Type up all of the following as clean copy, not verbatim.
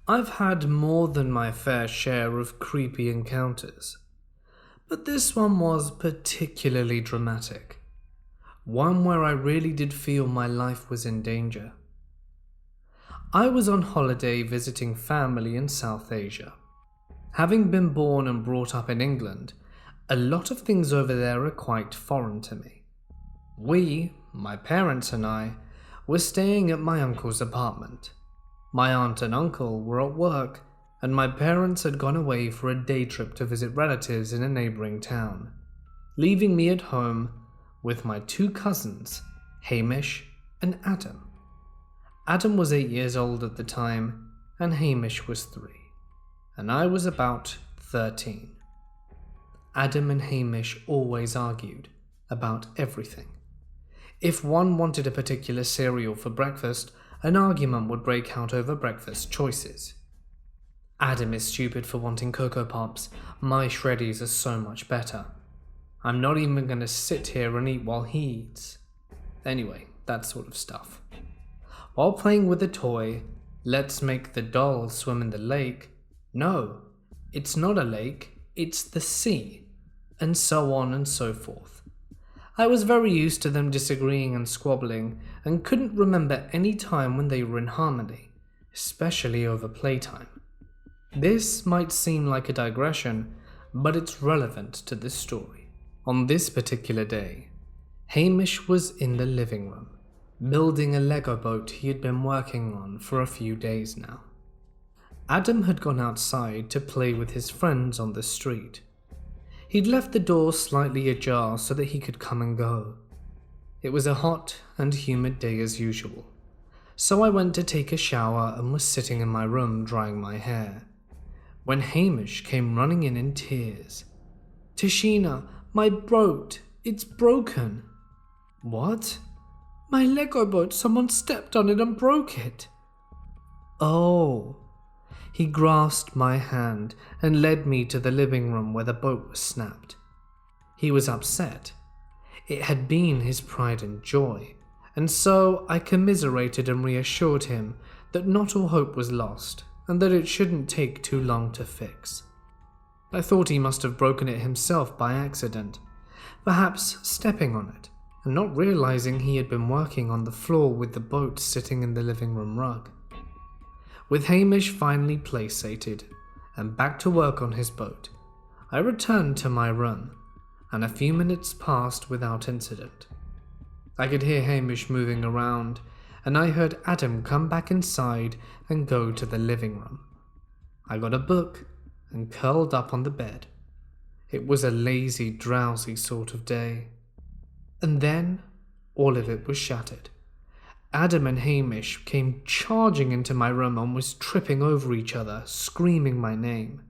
I've had more than my fair share of creepy encounters, but this one was particularly dramatic. One where I really did feel my life was in danger. I was on holiday visiting family in South Asia. Having been born and brought up in England, a lot of things over there are quite foreign to me. We, my parents and I, were staying at my uncle's apartment. My aunt and uncle were at work, and my parents had gone away for a day trip to visit relatives in a neighbouring town, leaving me at home with my two cousins, Hamish and Adam. Adam was 8 years old at the time, and Hamish was 3, and I was about 13. Adam and Hamish always argued about everything. If one wanted a particular cereal for breakfast, an argument would break out over breakfast choices. Adam is stupid for wanting Cocoa Pops. My Shreddies are so much better. I'm not even going to sit here and eat while he eats. Anyway, that sort of stuff. While playing with the toy, let's make the doll swim in the lake. No, it's not a lake, it's the sea. And so on and so forth. I was very used to them disagreeing and squabbling, and couldn't remember any time when they were in harmony, especially over playtime. This might seem like a digression, but it's relevant to this story. On this particular day, Hamish was in the living room, building a Lego boat he had been working on for a few days now. Adam had gone outside to play with his friends on the street. He'd left the door slightly ajar so that he could come and go. It was a hot and humid day as usual, so I went to take a shower and was sitting in my room drying my hair, when Hamish came running in tears. "Tashina, my boat, it's broken." "What?" "My Lego boat, someone stepped on it and broke it." "Oh." He grasped my hand and led me to the living room where the boat was snapped. He was upset. It had been his pride and joy, and so I commiserated and reassured him that not all hope was lost and that it shouldn't take too long to fix. I thought he must have broken it himself by accident, perhaps stepping on it and not realizing he had been working on the floor with the boat sitting in the living room rug. With Hamish finally placated and back to work on his boat, I returned to my room, and a few minutes passed without incident. I could hear Hamish moving around, and I heard Adam come back inside and go to the living room. I got a book and curled up on the bed. It was a lazy, drowsy sort of day. And then all of it was shattered. Adam and Hamish came charging into my room and was tripping over each other, screaming my name.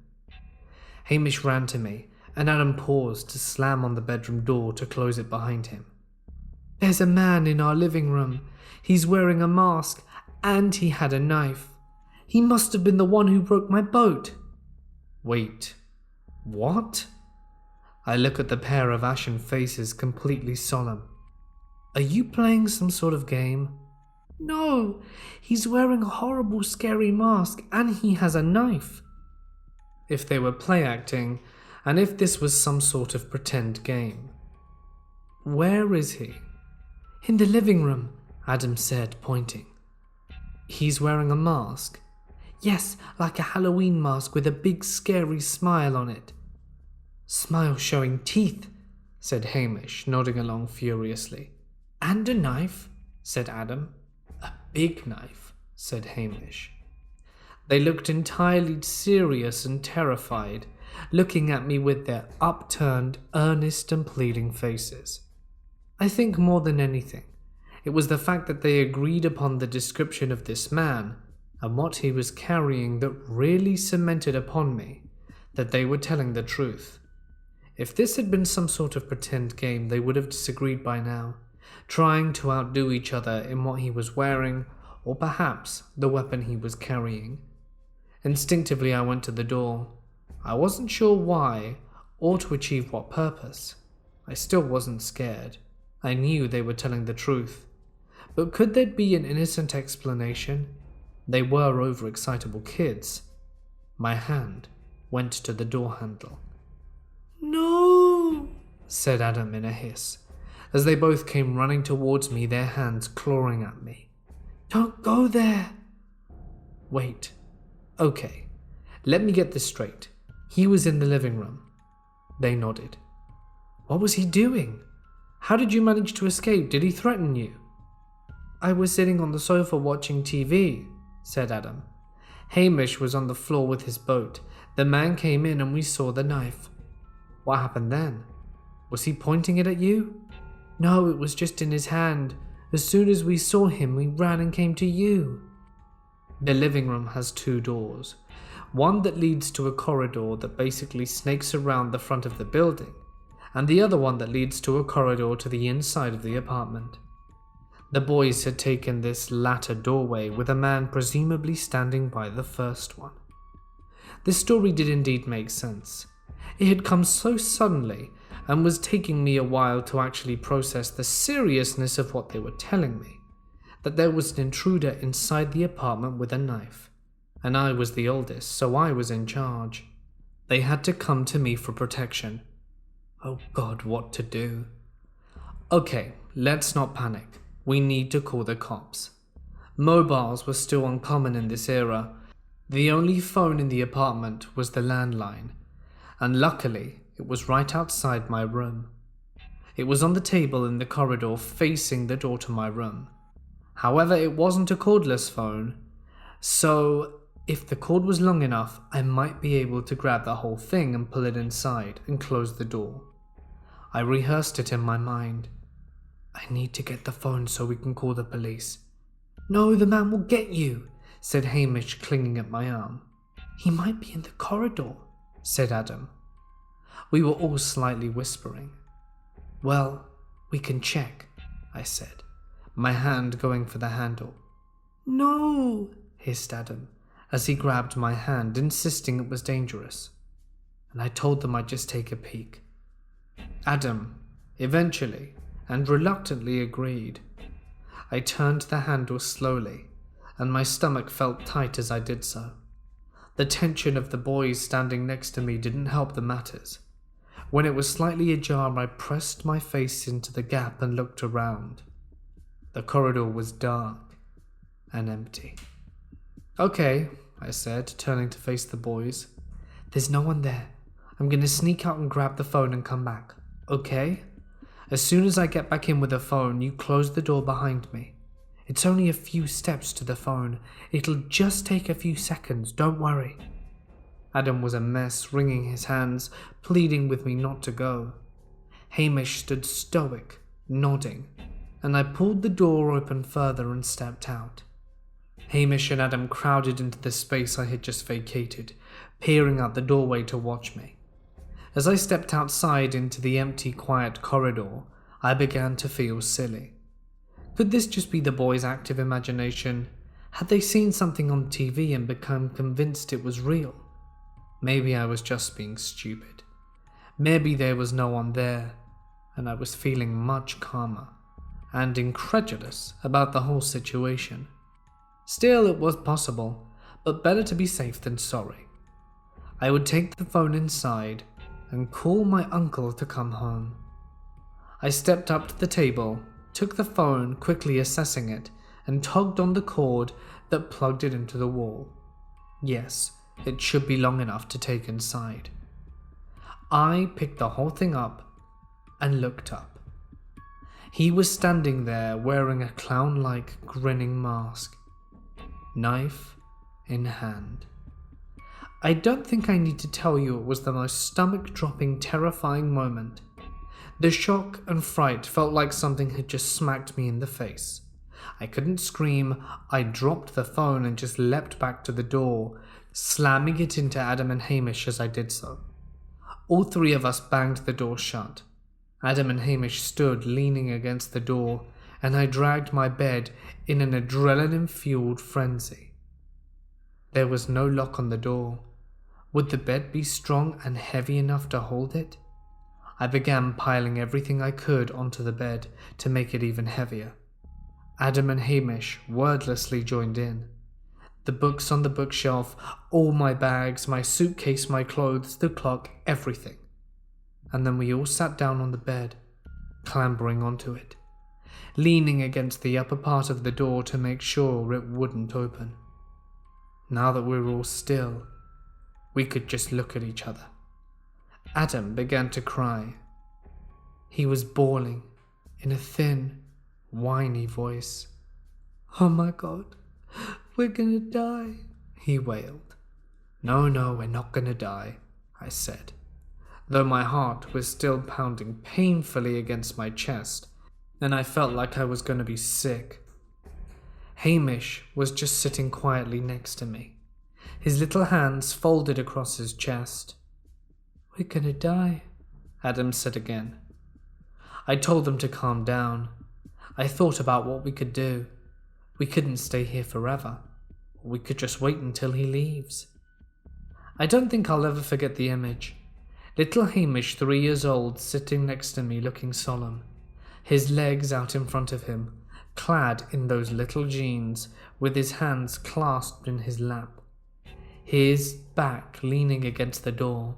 Hamish ran to me, and Adam paused to slam on the bedroom door to close it behind him. "There's a man in our living room. He's wearing a mask, and he had a knife. He must have been the one who broke my boat." "Wait, what?" I look at the pair of ashen faces, completely solemn. "Are you playing some sort of game?" "No, he's wearing a horrible, scary mask, and he has a knife." If they were play acting, and if this was some sort of pretend game. "Where is he?" "In the living room," Adam said, pointing. "He's wearing a mask?" "Yes, like a Halloween mask with a big, scary smile on it." "Smile showing teeth," said Hamish, nodding along furiously. "And a knife," said Adam. "A big knife," said Hamish. They looked entirely serious and terrified, looking at me with their upturned, earnest and pleading faces. I think more than anything, it was the fact that they agreed upon the description of this man and what he was carrying that really cemented upon me that they were telling the truth. If this had been some sort of pretend game, they would have disagreed by now, trying to outdo each other in what he was wearing, or perhaps the weapon he was carrying. Instinctively, I went to the door. I wasn't sure why, or to achieve what purpose. I still wasn't scared. I knew they were telling the truth. But could there be an innocent explanation? They were overexcitable kids. My hand went to the door handle. "No," said Adam in a hiss, as they both came running towards me, their hands clawing at me. "Don't go there." Wait. Okay. Let me get this straight. He was in the living room. They nodded. What was he doing? How did you manage to escape? Did he threaten you? "I was sitting on the sofa watching TV," said Adam. "Hamish was on the floor with his boat. The man came in and we saw the knife." "What happened then? Was he pointing it at you?" "No, it was just in his hand. As soon as we saw him, we ran and came to you." The living room has 2 doors. One that leads to a corridor that basically snakes around the front of the building, and the other one that leads to a corridor to the inside of the apartment. The boys had taken this latter doorway, with a man presumably standing by the first one. This story did indeed make sense. It had come so suddenly and was taking me a while to actually process the seriousness of what they were telling me, that there was an intruder inside the apartment with a knife, and I was the oldest, so I was in charge. They had to come to me for protection. Oh God, what to do? Okay, let's not panic. We need to call the cops. Mobiles were still uncommon in this era. The only phone in the apartment was the landline, and luckily it was right outside my room. It was on the table in the corridor facing the door to my room. However, it wasn't a cordless phone, so if the cord was long enough, I might be able to grab the whole thing and pull it inside and close the door. I rehearsed it in my mind. I need to get the phone so we can call the police. "No, the man will get you," said Hamish, clinging at my arm. "He might be in the corridor," said Adam. We were all slightly whispering. "Well, we can check," I said, my hand going for the handle. "No," hissed Adam, as he grabbed my hand, insisting it was dangerous. And I told them I'd just take a peek. Adam, eventually, and reluctantly agreed. I turned the handle slowly, and my stomach felt tight as I did so. The tension of the boys standing next to me didn't help the matters. When it was slightly ajar, I pressed my face into the gap and looked around. The corridor was dark and empty. "Okay," I said, turning to face the boys. "There's no one there. I'm going to sneak out and grab the phone and come back, okay? As soon as I get back in with the phone, you close the door behind me. It's only a few steps to the phone. It'll just take a few seconds, don't worry." Adam was a mess, wringing his hands, pleading with me not to go. Hamish stood stoic, nodding, and I pulled the door open further and stepped out. Hamish and Adam crowded into the space I had just vacated, peering out the doorway to watch me. As I stepped outside into the empty, quiet corridor, I began to feel silly. Could this just be the boys' active imagination? Had they seen something on TV and become convinced it was real? Maybe I was just being stupid. Maybe there was no one there, and I was feeling much calmer and incredulous about the whole situation. Still, it was possible, but better to be safe than sorry. I would take the phone inside and call my uncle to come home. I stepped up to the table, took the phone, quickly assessing it, and tugged on the cord that plugged it into the wall. Yes, it should be long enough to take inside. I picked the whole thing up and looked up. He was standing there wearing a clown-like grinning mask, knife in hand. I don't think I need to tell you it was the most stomach-dropping, terrifying moment. The shock and fright felt like something had just smacked me in the face. I couldn't scream. I dropped the phone and just leapt back to the door, slamming it into Adam and Hamish as I did so. All 3 of us banged the door shut. Adam and Hamish stood leaning against the door, and I dragged my bed in an adrenaline-fueled frenzy. There was no lock on the door. Would the bed be strong and heavy enough to hold it? I began piling everything I could onto the bed to make it even heavier. Adam and Hamish wordlessly joined in. The books on the bookshelf, all my bags, my suitcase, my clothes, the clock, everything. And then we all sat down on the bed, clambering onto it, leaning against the upper part of the door to make sure it wouldn't open. Now that we were all still, we could just look at each other. Adam began to cry. He was bawling in a thin, whiny voice. "Oh my God, we're gonna die," he wailed. No, we're not gonna die," I said, though my heart was still pounding painfully against my chest, and I felt like I was going to be sick. Hamish was just sitting quietly next to me, his little hands folded across his chest. "We're gonna die," Adam said again. I told them to calm down. I thought about what we could do. We couldn't stay here forever. We could just wait until he leaves. I don't think I'll ever forget the image. Little Hamish, 3 years old, sitting next to me looking solemn, his legs out in front of him, clad in those little jeans, with his hands clasped in his lap, his back leaning against the door,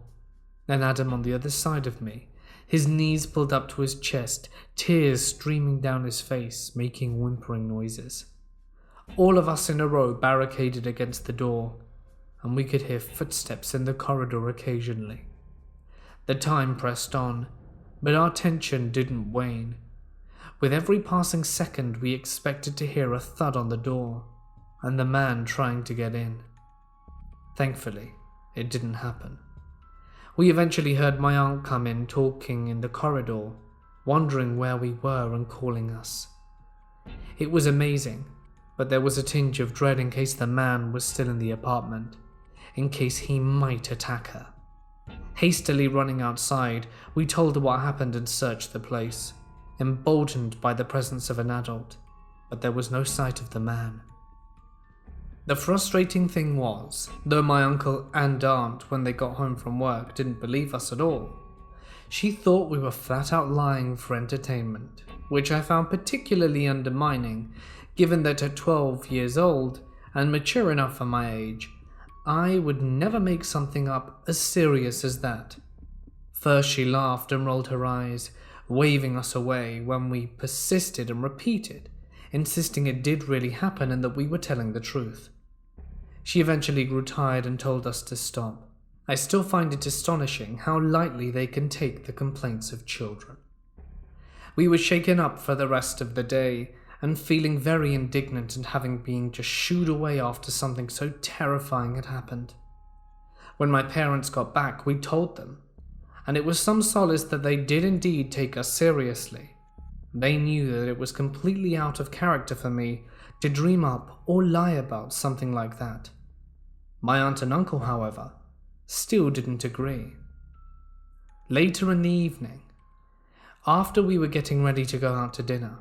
and Adam on the other side of me, his knees pulled up to his chest, tears streaming down his face, making whimpering noises. All of us in a row barricaded against the door, and we could hear footsteps in the corridor occasionally. The time pressed on, but our tension didn't wane. With every passing second, we expected to hear a thud on the door, and the man trying to get in. Thankfully, it didn't happen. We eventually heard my aunt come in talking in the corridor, wondering where we were and calling us. It was amazing, but there was a tinge of dread in case the man was still in the apartment, in case he might attack her. Hastily running outside, we told her what happened and searched the place, emboldened by the presence of an adult, but there was no sight of the man. The frustrating thing was, though my uncle and aunt, when they got home from work, didn't believe us at all, she thought we were flat out lying for entertainment, which I found particularly undermining, given that at 12 years old, and mature enough for my age, I would never make something up as serious as that. First she laughed and rolled her eyes, waving us away when we persisted and repeated, insisting it did really happen and that we were telling the truth. She eventually grew tired and told us to stop. I still find it astonishing how lightly they can take the complaints of children. We were shaken up for the rest of the day, and feeling very indignant and having been just shooed away after something so terrifying had happened. When my parents got back, we told them, and it was some solace that they did indeed take us seriously. They knew that it was completely out of character for me to dream up or lie about something like that. My aunt and uncle, however, still didn't agree. Later in the evening, after we were getting ready to go out to dinner,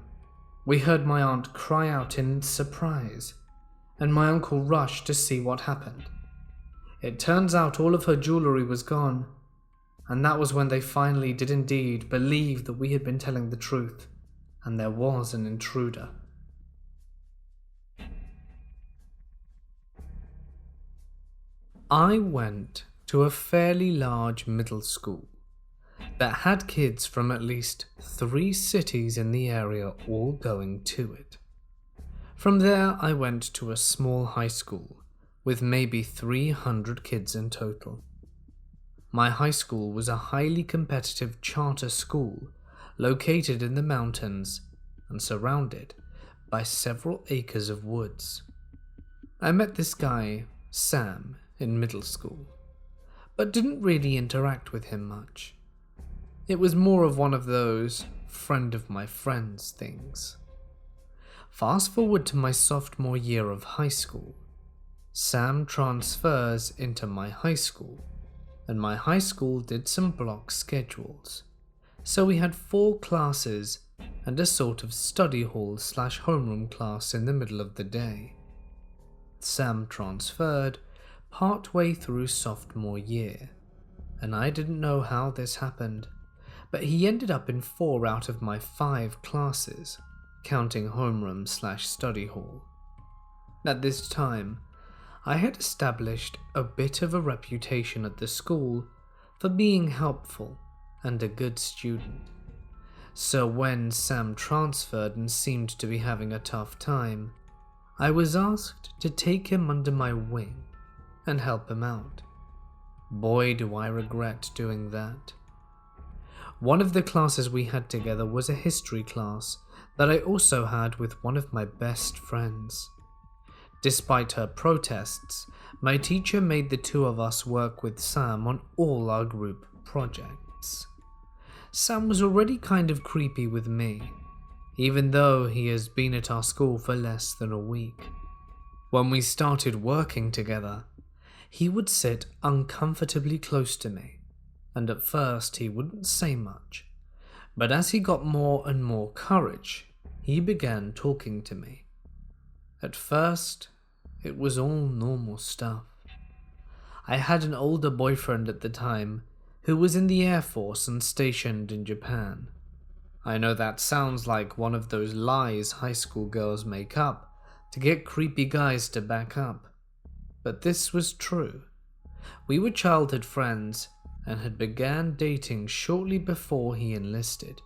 we heard my aunt cry out in surprise, and my uncle rushed to see what happened. It turns out all of her jewellery was gone, and that was when they finally did indeed believe that we had been telling the truth, and there was an intruder. I went to a fairly large middle school that had kids from at least 3 cities in the area all going to it. From there I went to a small high school with maybe 300 kids in total. My high school was a highly competitive charter school located in the mountains and surrounded by several acres of woods. I met this guy, Sam, in middle school, but didn't really interact with him much. It was more of one of those friend of my friends things. Fast forward to my sophomore year of high school. Sam transfers into my high school, and my high school did some block schedules. So we had 4 classes and a sort of study hall / homeroom class in the middle of the day. Sam transferred partway through sophomore year, and I didn't know how this happened, but he ended up in 4 out of my 5 classes, counting homeroom / study hall. At this time, I had established a bit of a reputation at the school for being helpful and a good student. So when Sam transferred and seemed to be having a tough time, I was asked to take him under my wing and help him out. Boy, do I regret doing that. One of the classes we had together was a history class that I also had with one of my best friends. Despite her protests, my teacher made the two of us work with Sam on all our group projects. Sam was already kind of creepy with me, even though he has been at our school for less than a week. When we started working together, he would sit uncomfortably close to me, and at first he wouldn't say much, but as he got more and more courage, he began talking to me. At first, it was all normal stuff. I had an older boyfriend at the time who was in the Air Force and stationed in Japan. I know that sounds like one of those lies high school girls make up to get creepy guys to back up, but this was true. We were childhood friends and had began dating shortly before he enlisted,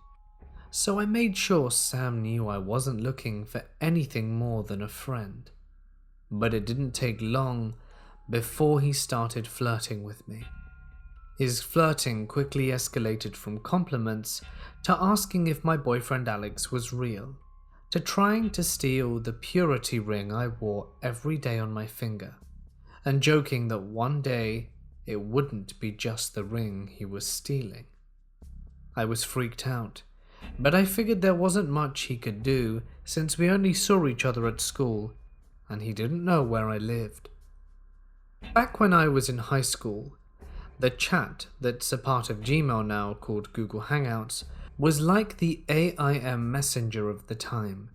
so I made sure Sam knew I wasn't looking for anything more than a friend. But it didn't take long before he started flirting with me. His flirting quickly escalated from compliments to asking if my boyfriend Alex was real, to trying to steal the purity ring I wore every day on my finger, and joking that one day it wouldn't be just the ring he was stealing. I was freaked out, but I figured there wasn't much he could do since we only saw each other at school, and he didn't know where I lived. Back when I was in high school, the chat that's a part of Gmail now called Google Hangouts was like the AIM messenger of the time,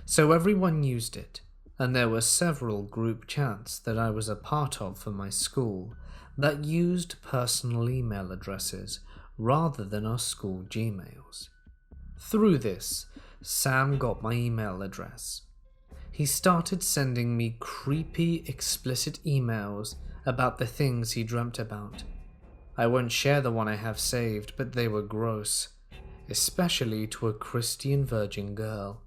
so everyone used it, and there were several group chats that I was a part of for my school that used personal email addresses rather than our school Gmails. Through this, Sam got my email address. He started sending me creepy, explicit emails about the things he dreamt about. I won't share the one I have saved, but they were gross, especially to a Christian virgin girl.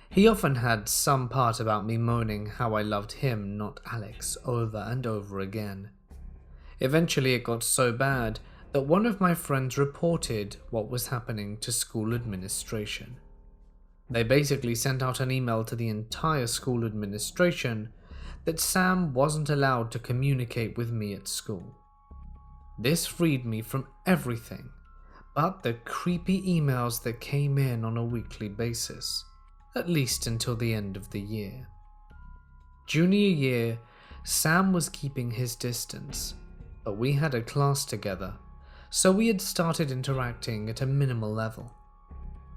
He often had some part about me moaning how I loved him, not Alex, over and over again. Eventually it got so bad that one of my friends reported what was happening to school administration. They basically sent out an email to the entire school administration that Sam wasn't allowed to communicate with me at school. This freed me from everything but the creepy emails that came in on a weekly basis, at least until the end of the year. Junior year, Sam was keeping his distance, but we had a class together, so we had started interacting at a minimal level.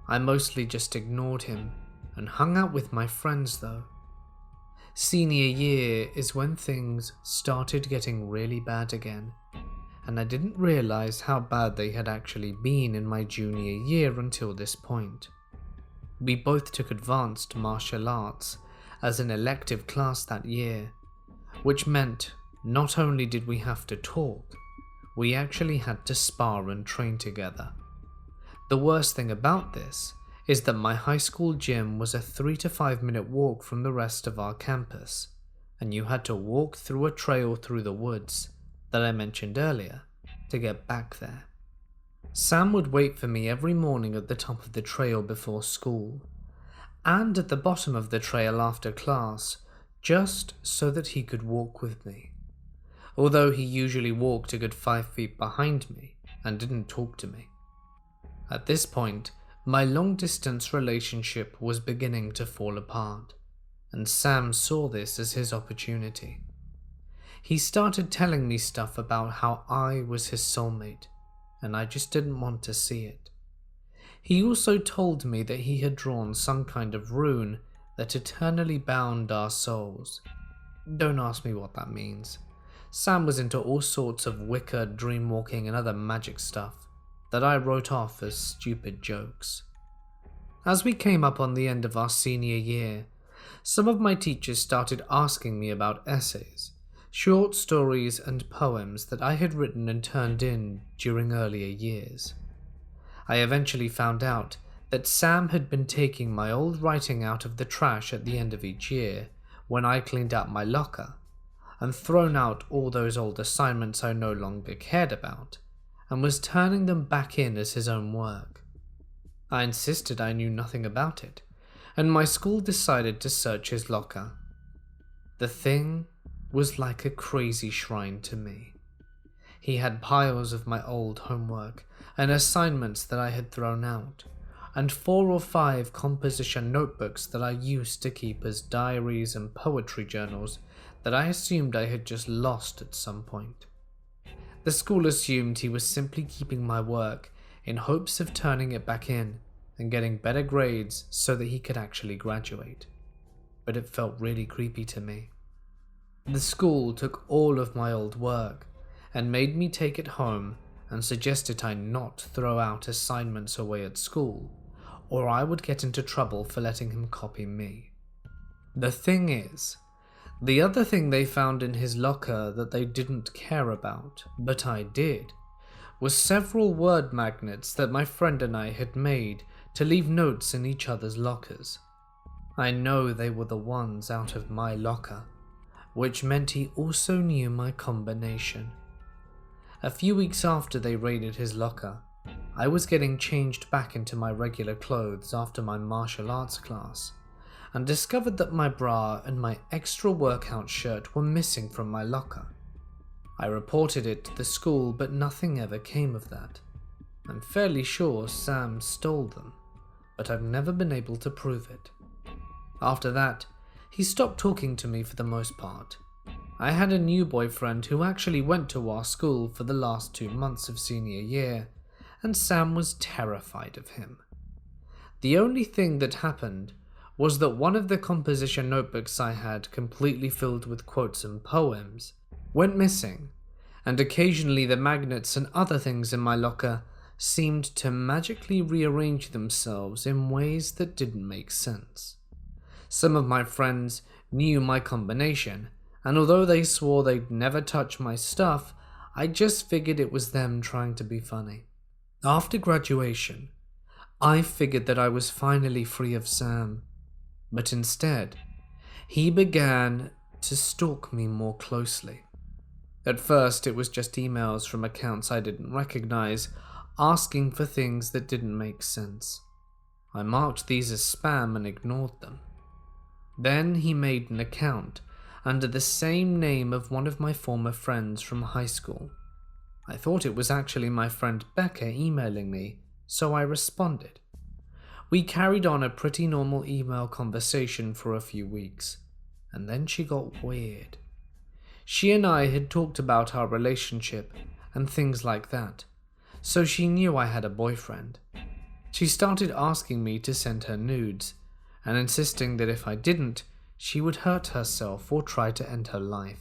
I mostly just ignored him and hung out with my friends though. Senior year is when things started getting really bad again, and I didn't realize how bad they had actually been in my junior year until this point. We both took advanced martial arts as an elective class that year, which meant not only did we have to talk, we actually had to spar and train together. The worst thing about this is that my high school gym was a 3 to 5 minute walk from the rest of our campus, and you had to walk through a trail through the woods that I mentioned earlier to get back there. Sam would wait for me every morning at the top of the trail before school, and at the bottom of the trail after class, just so that he could walk with me, although he usually walked a good 5 feet behind me and didn't talk to me. At this point, my long-distance relationship was beginning to fall apart, and Sam saw this as his opportunity. He started telling me stuff about how I was his soulmate, and I just didn't want to see it. He also told me that he had drawn some kind of rune that eternally bound our souls. Don't ask me what that means. Sam was into all sorts of Wicca, dreamwalking, and other magic stuff that I wrote off as stupid jokes. As we came up on the end of our senior year, Some of my teachers started asking me about essays, short stories and poems that I had written and turned in during earlier years. I eventually found out that Sam had been taking my old writing out of the trash at the end of each year when I cleaned out my locker, and thrown out all those old assignments I no longer cared about, and was turning them back in as his own work. I insisted I knew nothing about it, and my school decided to search his locker. The thing was like a crazy shrine to me. He had piles of my old homework and assignments that I had thrown out, and 4 or 5 composition notebooks that I used to keep as diaries and poetry journals that I assumed I had just lost at some point. The school assumed he was simply keeping my work in hopes of turning it back in and getting better grades so that he could actually graduate. But it felt really creepy to me. The school took all of my old work and made me take it home and suggested I not throw out assignments away at school, or I would get into trouble for letting him copy me. The thing is, the other thing they found in his locker that they didn't care about, but I did, was several word magnets that my friend and I had made to leave notes in each other's lockers. I know they were the ones out of my locker, which meant he also knew my combination. A few weeks after they raided his locker, I was getting changed back into my regular clothes after my martial arts class, and discovered that my bra and my extra workout shirt were missing from my locker. I reported it to the school, but nothing ever came of that. I'm fairly sure Sam stole them, but I've never been able to prove it. After that, he stopped talking to me for the most part. I had a new boyfriend who actually went to our school for the last 2 months of senior year, and Sam was terrified of him. The only thing that happened was that one of the composition notebooks I had, completely filled with quotes and poems, went missing, and occasionally the magnets and other things in my locker seemed to magically rearrange themselves in ways that didn't make sense. Some of my friends knew my combination, and although they swore they'd never touch my stuff, I just figured it was them trying to be funny. After graduation, I figured that I was finally free of Sam, but instead, he began to stalk me more closely. At first, it was just emails from accounts I didn't recognize, asking for things that didn't make sense. I marked these as spam and ignored them. Then he made an account under the same name of one of my former friends from high school. I thought it was actually my friend Becca emailing me, so I responded. We carried on a pretty normal email conversation for a few weeks, and then she got weird. She and I had talked about our relationship and things like that, so she knew I had a boyfriend. She started asking me to send her nudes, and insisting that if I didn't, she would hurt herself or try to end her life.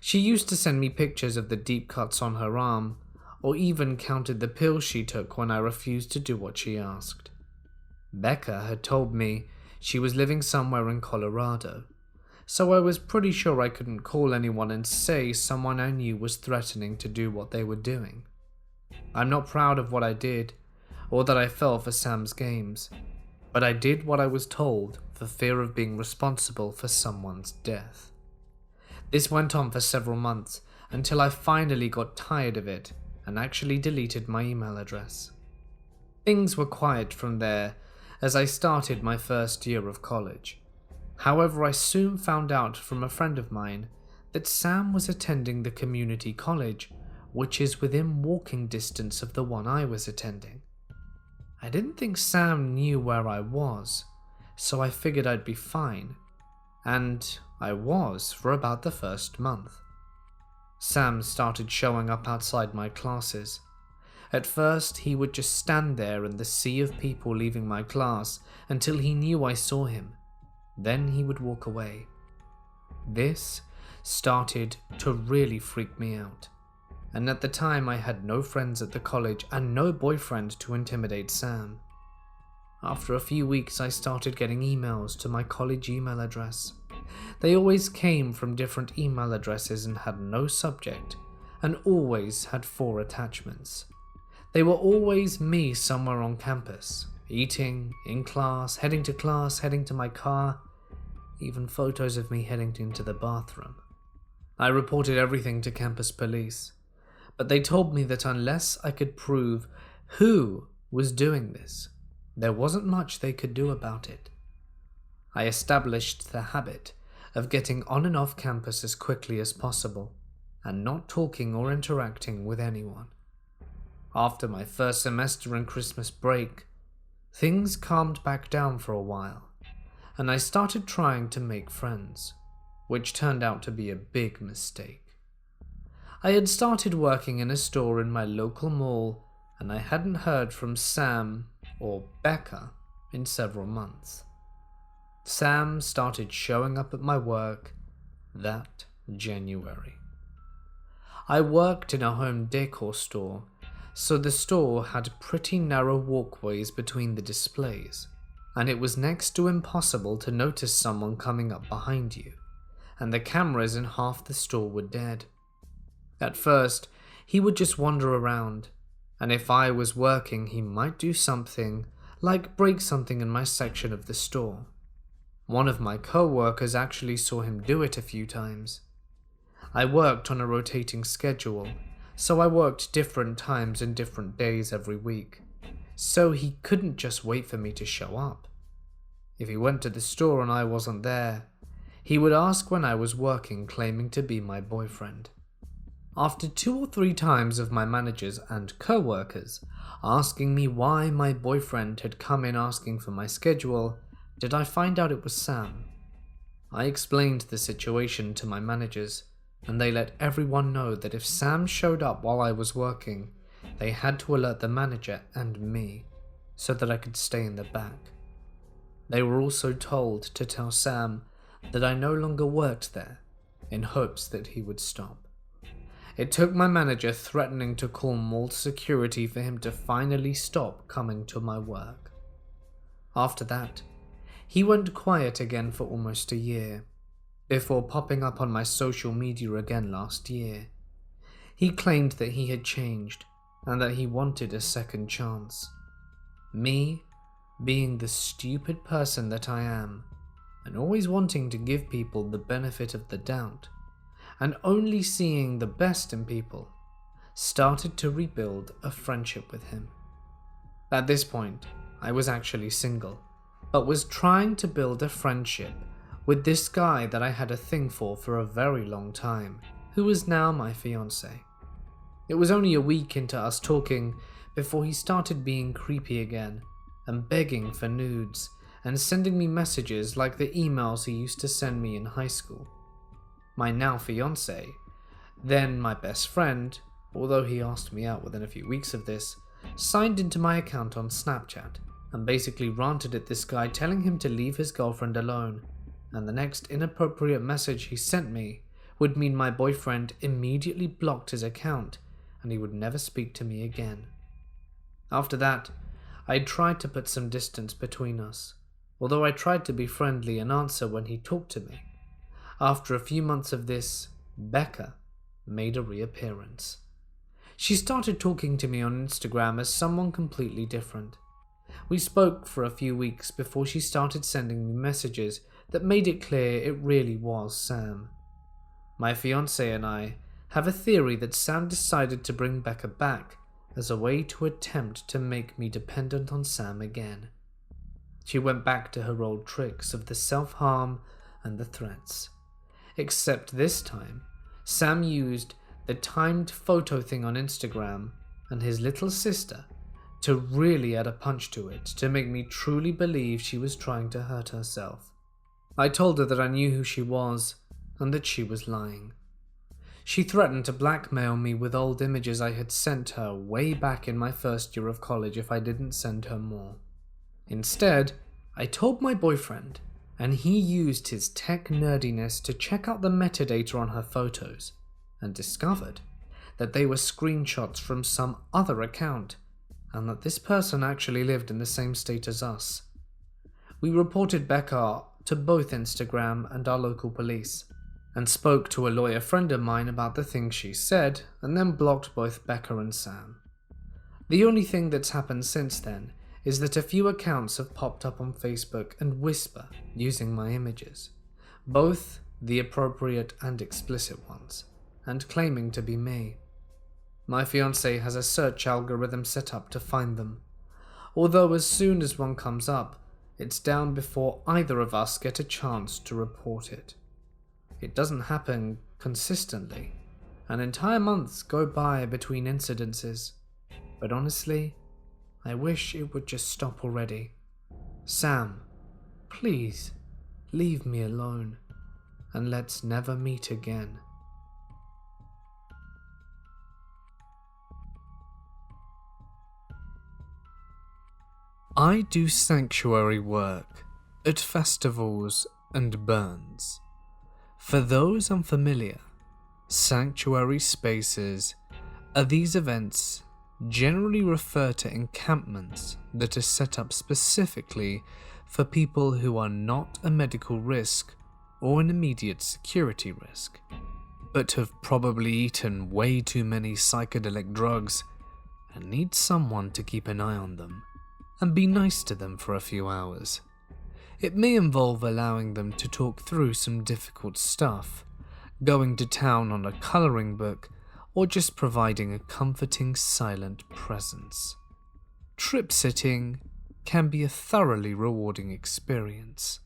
She used to send me pictures of the deep cuts on her arm, or even counted the pills she took when I refused to do what she asked. Becca had told me she was living somewhere in Colorado, so I was pretty sure I couldn't call anyone and say someone I knew was threatening to do what they were doing. I'm not proud of what I did, or that I fell for Sam's games, but I did what I was told for fear of being responsible for someone's death. This went on for several months until I finally got tired of it and actually deleted my email address. Things were quiet from there as I started my first year of college. However, I soon found out from a friend of mine that Sam was attending the community college, which is within walking distance of the one I was attending. I didn't think Sam knew where I was, so I figured I'd be fine, and I was for about the first month. Sam started showing up outside my classes. At first, he would just stand there in the sea of people leaving my class until he knew I saw him. Then he would walk away. This started to really freak me out, and at the time I had no friends at the college and no boyfriend to intimidate Sam. After a few weeks, I started getting emails to my college email address. They always came from different email addresses and had no subject, and always had 4 attachments. They were always me somewhere on campus, eating, in class, heading to my car, even photos of me heading into the bathroom. I reported everything to campus police, but they told me that unless I could prove who was doing this, there wasn't much they could do about it. I established the habit of getting on and off campus as quickly as possible, and not talking or interacting with anyone. After my first semester and Christmas break, things calmed back down for a while, and I started trying to make friends, which turned out to be a big mistake. I had started working in a store in my local mall, and I hadn't heard from Sam or Becca in several months. Sam started showing up at my work that January. I worked in a home decor store, so the store had pretty narrow walkways between the displays, and it was next to impossible to notice someone coming up behind you, and the cameras in half the store were dead. At first, he would just wander around, and if I was working, he might do something, like break something in my section of the store. One of my co-workers actually saw him do it a few times. I worked on a rotating schedule, so I worked different times and different days every week, so he couldn't just wait for me to show up. If he went to the store and I wasn't there, he would ask when I was working, claiming to be my boyfriend. After 2 or 3 times of my managers and co-workers asking me why my boyfriend had come in asking for my schedule, did I find out it was Sam. I explained the situation to my managers, and they let everyone know that if Sam showed up while I was working, they had to alert the manager and me, so that I could stay in the back. They were also told to tell Sam that I no longer worked there, in hopes that he would stop. It took my manager threatening to call mall security for him to finally stop coming to my work. After that, he went quiet again for almost a year, before popping up on my social media again last year. He claimed that he had changed, and that he wanted a second chance. Me, being the stupid person that I am, and always wanting to give people the benefit of the doubt, and only seeing the best in people, started to rebuild a friendship with him. At this point, I was actually single, but was trying to build a friendship with this guy that I had a thing for a very long time, who is now my fiancé. It was only a week into us talking before he started being creepy again, and begging for nudes, and sending me messages like the emails he used to send me in high school. My now fiancé, then my best friend, although he asked me out within a few weeks of this, signed into my account on Snapchat and basically ranted at this guy, telling him to leave his girlfriend alone, and the next inappropriate message he sent me would mean my boyfriend immediately blocked his account and he would never speak to me again. After that, I tried to put some distance between us, although I tried to be friendly and answer when he talked to me. After a few months of this, Becca made a reappearance. She started talking to me on Instagram as someone completely different. We spoke for a few weeks before she started sending me messages that made it clear it really was Sam. My fiancé and I have a theory that Sam decided to bring Becca back as a way to attempt to make me dependent on Sam again. She went back to her old tricks of the self-harm and the threats. Except this time, Sam used the timed photo thing on Instagram and his little sister to really add a punch to it to make me truly believe she was trying to hurt herself. I told her that I knew who she was and that she was lying. She threatened to blackmail me with old images I had sent her way back in my first year of college if I didn't send her more. Instead, I told my boyfriend, and he used his tech nerdiness to check out the metadata on her photos, and discovered that they were screenshots from some other account, and that this person actually lived in the same state as us. We reported Becca to both Instagram and our local police, and spoke to a lawyer friend of mine about the things she said, and then blocked both Becca and Sam. The only thing that's happened since then is that a few accounts have popped up on Facebook and whisper using my images, both the appropriate and explicit ones, and claiming to be me. My fiancé has a search algorithm set up to find them, although as soon as one comes up, it's down before either of us get a chance to report it. It doesn't happen consistently, and entire months go by between incidences, but honestly, I wish it would just stop already. Sam, please, leave me alone, and let's never meet again. I do sanctuary work at festivals and burns. For those unfamiliar, sanctuary spaces are these events generally refer to encampments that are set up specifically for people who are not a medical risk or an immediate security risk, but have probably eaten way too many psychedelic drugs and need someone to keep an eye on them and be nice to them for a few hours. It may involve allowing them to talk through some difficult stuff, going to town on a coloring book, or just providing a comforting silent presence. Trip-sitting can be a thoroughly rewarding experience.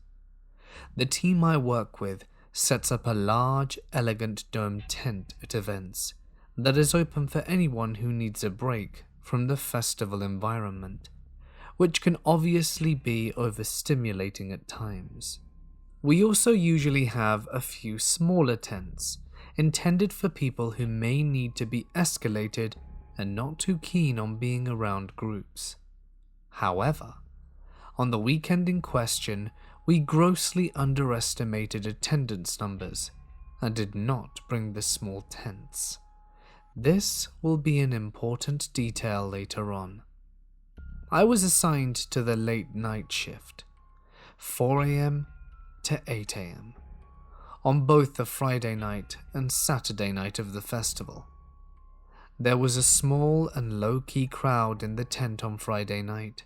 The team I work with sets up a large, elegant domed tent at events that is open for anyone who needs a break from the festival environment, which can obviously be overstimulating at times. We also usually have a few smaller tents, intended for people who may need to be escalated and not too keen on being around groups. However, on the weekend in question, we grossly underestimated attendance numbers and did not bring the small tents. This will be an important detail later on. I was assigned to the late night shift, 4 AM to 8 AM, on both the Friday night and Saturday night of the festival. There was a small and low-key crowd in the tent on Friday night,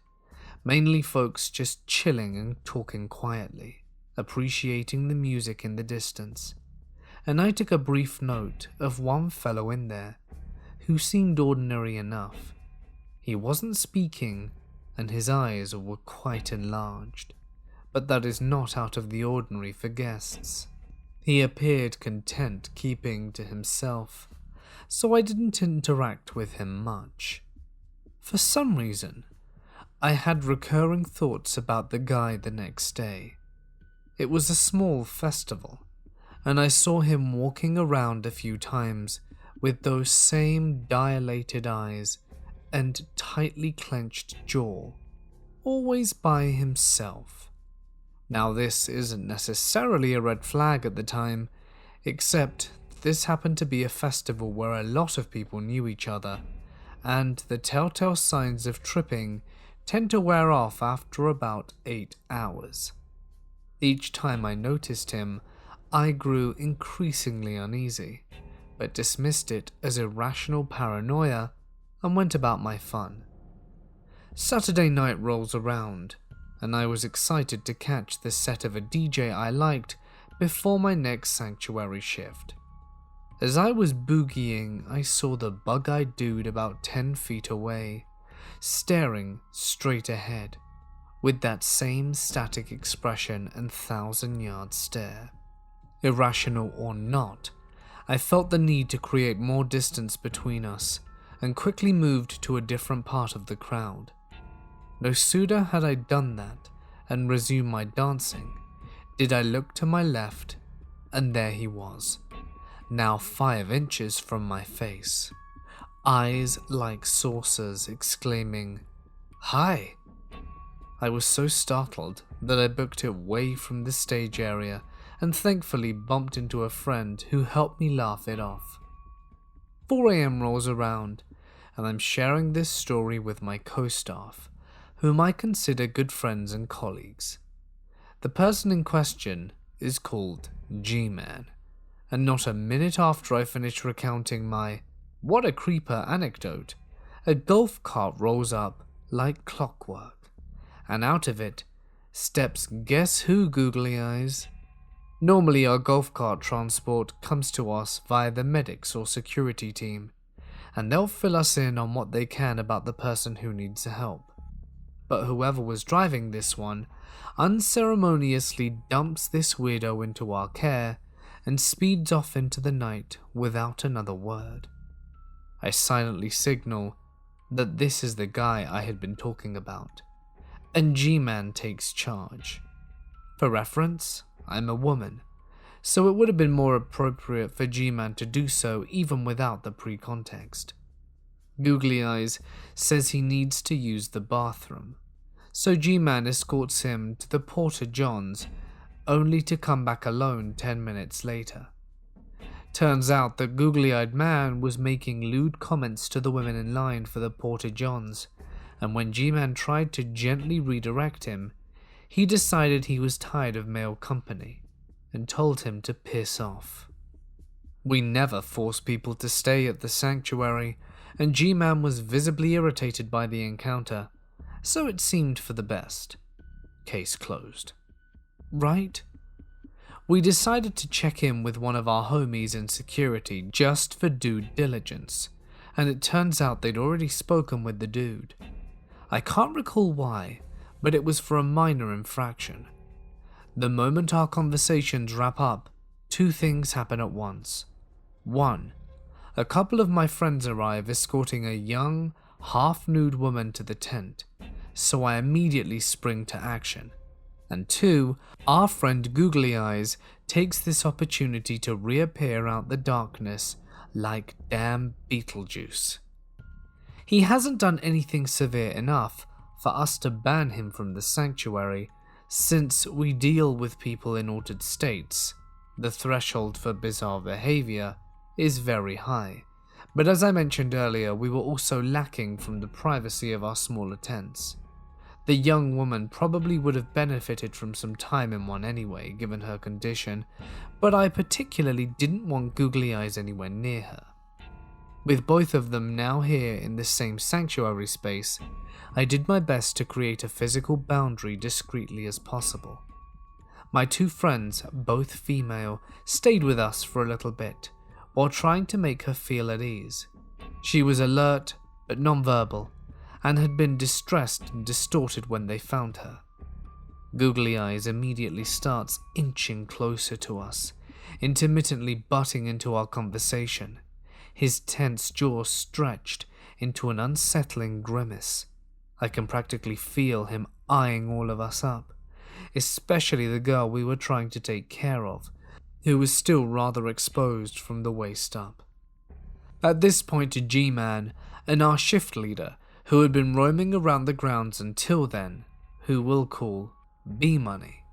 mainly folks just chilling and talking quietly, appreciating the music in the distance, and I took a brief note of one fellow in there who seemed ordinary enough. He wasn't speaking, and his eyes were quite enlarged, but that is not out of the ordinary for guests. He appeared content keeping to himself, so I didn't interact with him much. For some reason, I had recurring thoughts about the guy the next day. It was a small festival, and I saw him walking around a few times with those same dilated eyes and tightly clenched jaw, always by himself. Now this isn't necessarily a red flag at the time, except this happened to be a festival where a lot of people knew each other, and the telltale signs of tripping tend to wear off after about 8 hours. Each time I noticed him, I grew increasingly uneasy, but dismissed it as irrational paranoia and went about my fun. Saturday night rolls around, and I was excited to catch the set of a DJ I liked before my next sanctuary shift. As I was boogieing, I saw the bug-eyed dude about 10 feet away, staring straight ahead, with that same static expression and 1,000-yard stare. Irrational or not, I felt the need to create more distance between us, and quickly moved to a different part of the crowd. No sooner had I done that and resumed my dancing, did I look to my left, and there he was, now 5 inches from my face, eyes like saucers, exclaiming, "Hi!" I was so startled that I booked it way from the stage area and thankfully bumped into a friend who helped me laugh it off. 4 AM rolls around, and I'm sharing this story with my co-staff, whom I consider good friends and colleagues. The person in question is called G-Man, and not a minute after I finish recounting my "what a creeper" anecdote, a golf cart rolls up like clockwork, and out of it steps guess who, googly eyes? Normally our golf cart transport comes to us via the medics or security team, and they'll fill us in on what they can about the person who needs help. But whoever was driving this one unceremoniously dumps this weirdo into our care and speeds off into the night without another word. I silently signal that this is the guy I had been talking about, and G-Man takes charge. For reference, I'm a woman, so it would have been more appropriate for G-Man to do so even without the pre-context. Googly Eyes says he needs to use the bathroom, so G-Man escorts him to the Porta Johns, only to come back alone 10 minutes later. Turns out the googly-eyed man was making lewd comments to the women in line for the Porta Johns, and when G-Man tried to gently redirect him, he decided he was tired of male company and told him to piss off. We never force people to stay at the sanctuary, and G-Man was visibly irritated by the encounter, so it seemed for the best. Case closed. Right? We decided to check in with one of our homies in security just for due diligence, and it turns out they'd already spoken with the dude. I can't recall why, but it was for a minor infraction. The moment our conversations wrap up, two things happen at once. One, a couple of my friends arrive escorting a young, half-nude woman to the tent, so I immediately spring to action. And two, our friend Googly Eyes takes this opportunity to reappear out the darkness like damn Beetlejuice. He hasn't done anything severe enough for us to ban him from the sanctuary, since we deal with people in altered states. The threshold for bizarre behavior is very high, but as I mentioned earlier, we were also lacking from the privacy of our smaller tents. The young woman probably would have benefited from some time in one anyway, given her condition, but I particularly didn't want Googly Eyes anywhere near her. With both of them now here in the same sanctuary space, I did my best to create a physical boundary discreetly as possible. My two friends, both female, stayed with us for a little bit, while trying to make her feel at ease. She was alert, but non-verbal, and had been distressed and distorted when they found her. Googly Eyes immediately starts inching closer to us, intermittently butting into our conversation, his tense jaw stretched into an unsettling grimace. I can practically feel him eyeing all of us up, especially the girl we were trying to take care of, who was still rather exposed from the waist up. At this point, G-Man and our shift leader, who had been roaming around the grounds until then, who we'll call B-Money,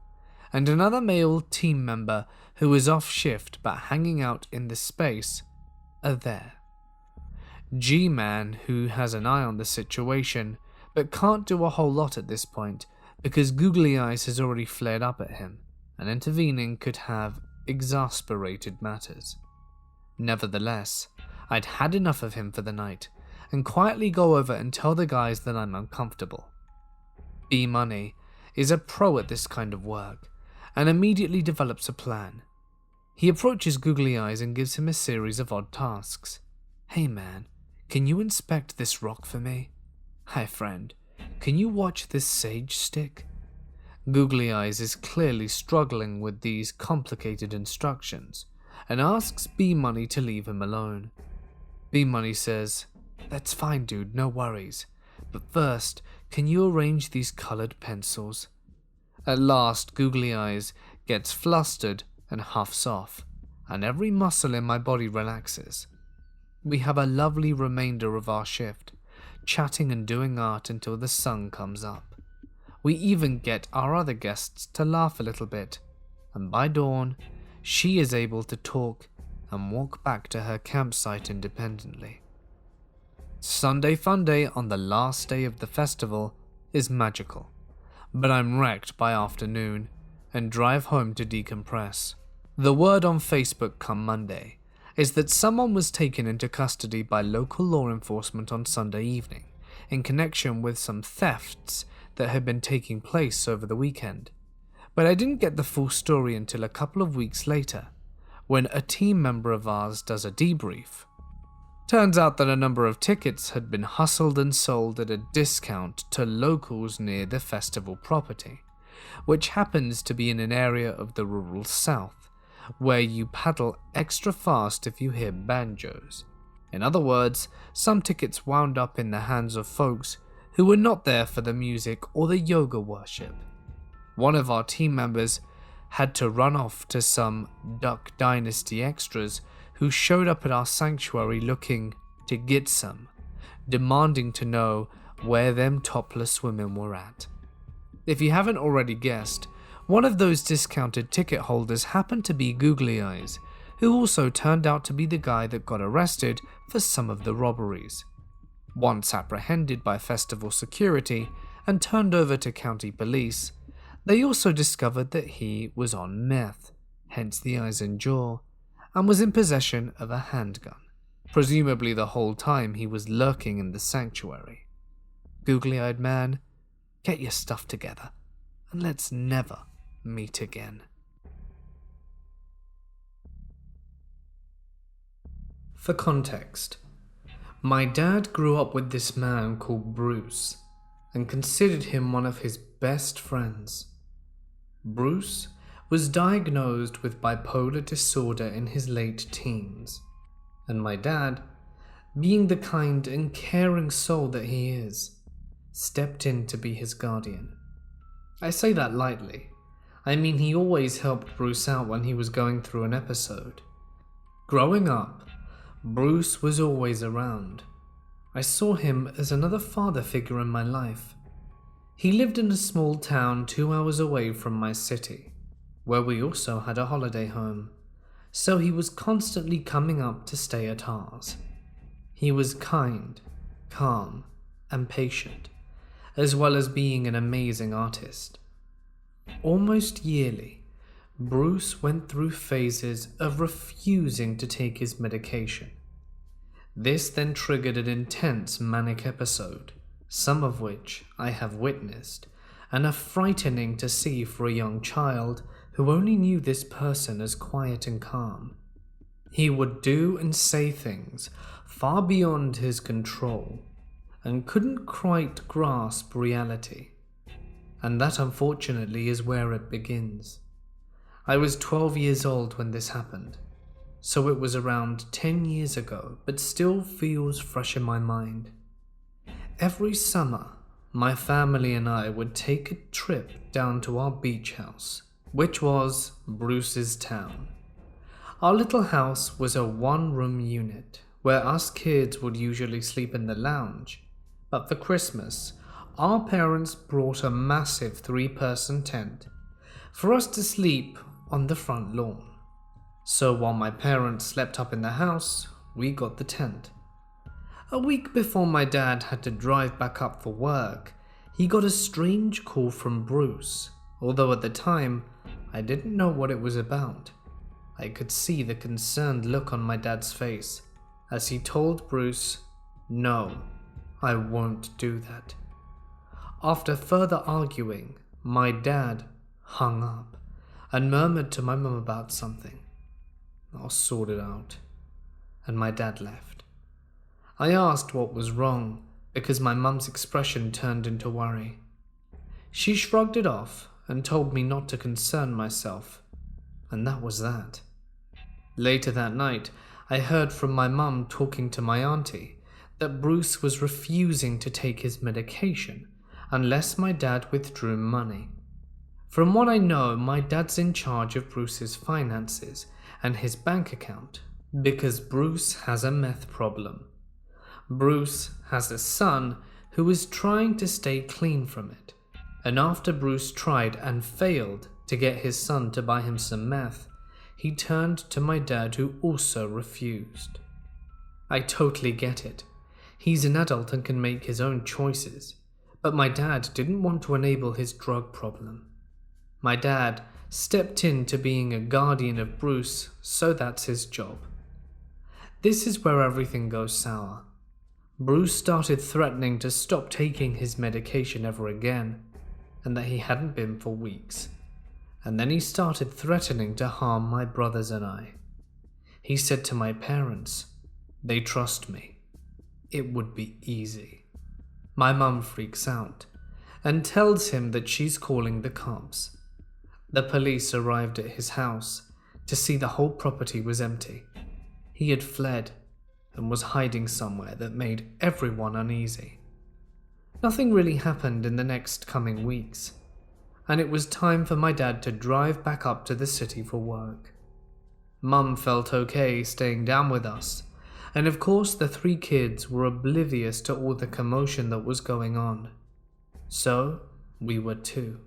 and another male team member who is off shift but hanging out in the space, are there. G-Man, who has an eye on the situation, but can't do a whole lot at this point because Googly Eyes has already flared up at him, and intervening could have exasperated matters. Nevertheless, I'd had enough of him for the night, and quietly go over and tell the guys that I'm uncomfortable. B-Money is a pro at this kind of work, and immediately develops a plan. He approaches Googly Eyes and gives him a series of odd tasks. "Hey man, can you inspect this rock for me? Hi friend, can you watch this sage stick?" Googly Eyes is clearly struggling with these complicated instructions, and asks B-Money to leave him alone. B-Money says, "That's fine dude, no worries. But first, can you arrange these colored pencils?" At last, Googly Eyes gets flustered and huffs off, and every muscle in my body relaxes. We have a lovely remainder of our shift, chatting and doing art until the sun comes up. We even get our other guests to laugh a little bit, and by dawn, she is able to talk and walk back to her campsite independently. Sunday Funday on the last day of the festival is magical, but I'm wrecked by afternoon and drive home to decompress. The word on Facebook come Monday is that someone was taken into custody by local law enforcement on Sunday evening in connection with some thefts that had been taking place over the weekend. But I didn't get the full story until a couple of weeks later, when a team member of ours does a debrief. Turns out that a number of tickets had been hustled and sold at a discount to locals near the festival property, which happens to be in an area of the rural south, where you paddle extra fast if you hear banjos. In other words, some tickets wound up in the hands of folks who were not there for the music or the yoga worship. One of our team members had to run off to some Duck Dynasty extras who showed up at our sanctuary looking to get some, demanding to know where them topless women were at. If you haven't already guessed, one of those discounted ticket holders happened to be Googly Eyes, who also turned out to be the guy that got arrested for some of the robberies. Once apprehended by festival security and turned over to county police, they also discovered that he was on meth, hence the eyes and jaw, and was in possession of a handgun, presumably the whole time he was lurking in the sanctuary. Googly-eyed man, get your stuff together, and let's never meet again. For context, my dad grew up with this man called Bruce, and considered him one of his best friends. Bruce was diagnosed with bipolar disorder in his late teens, and my dad, being the kind and caring soul that he is, stepped in to be his guardian. I say that lightly. I mean, he always helped Bruce out when he was going through an episode. Growing up, Bruce was always around. I saw him as another father figure in my life. He lived in a small town 2 hours away from my city, where we also had a holiday home, so he was constantly coming up to stay at ours. He was kind, calm, and patient, as well as being an amazing artist. Almost yearly, Bruce went through phases of refusing to take his medication. This then triggered an intense manic episode, some of which I have witnessed, and are frightening to see for a young child who only knew this person as quiet and calm. He would do and say things far beyond his control, and couldn't quite grasp reality. And that unfortunately is where it begins. I was 12 years old when this happened, so it was around 10 years ago, but still feels fresh in my mind. Every summer, my family and I would take a trip down to our beach house, which was Bruce's town. Our little house was a one-room unit, where us kids would usually sleep in the lounge, but for Christmas, our parents brought a massive 3-person tent for us to sleep on the front lawn. So while my parents slept up in the house, we got the tent. A week before my dad had to drive back up for work, he got a strange call from Bruce, although at the time, I didn't know what it was about. I could see the concerned look on my dad's face as he told Bruce, "No, I won't do that." After further arguing, my dad hung up and murmured to my mum about something. "I'll sort it out," and my dad left. I asked what was wrong because my mum's expression turned into worry. She shrugged it off and told me not to concern myself, and that was that. Later that night, I heard from my mum talking to my auntie that Bruce was refusing to take his medication unless my dad withdrew money. From what I know, my dad's in charge of Bruce's finances and his bank account because Bruce has a meth problem. Bruce has a son who is trying to stay clean from it, and after Bruce tried and failed to get his son to buy him some meth, he turned to my dad, who also refused. I totally get it. He's an adult and can make his own choices, but my dad didn't want to enable his drug problem. My dad stepped into being a guardian of Bruce, so that's his job. This is where everything goes sour. Bruce started threatening to stop taking his medication ever again, and that he hadn't been for weeks. And then he started threatening to harm my brothers and I. He said to my parents, they trust me. It would be easy. My mum freaks out and tells him that she's calling the cops. The police arrived at his house to see the whole property was empty. He had fled and was hiding somewhere that made everyone uneasy. Nothing really happened in the next coming weeks, and it was time for my dad to drive back up to the city for work. Mum felt okay staying down with us, and of course the 3 kids were oblivious to all the commotion that was going on. So, we were too.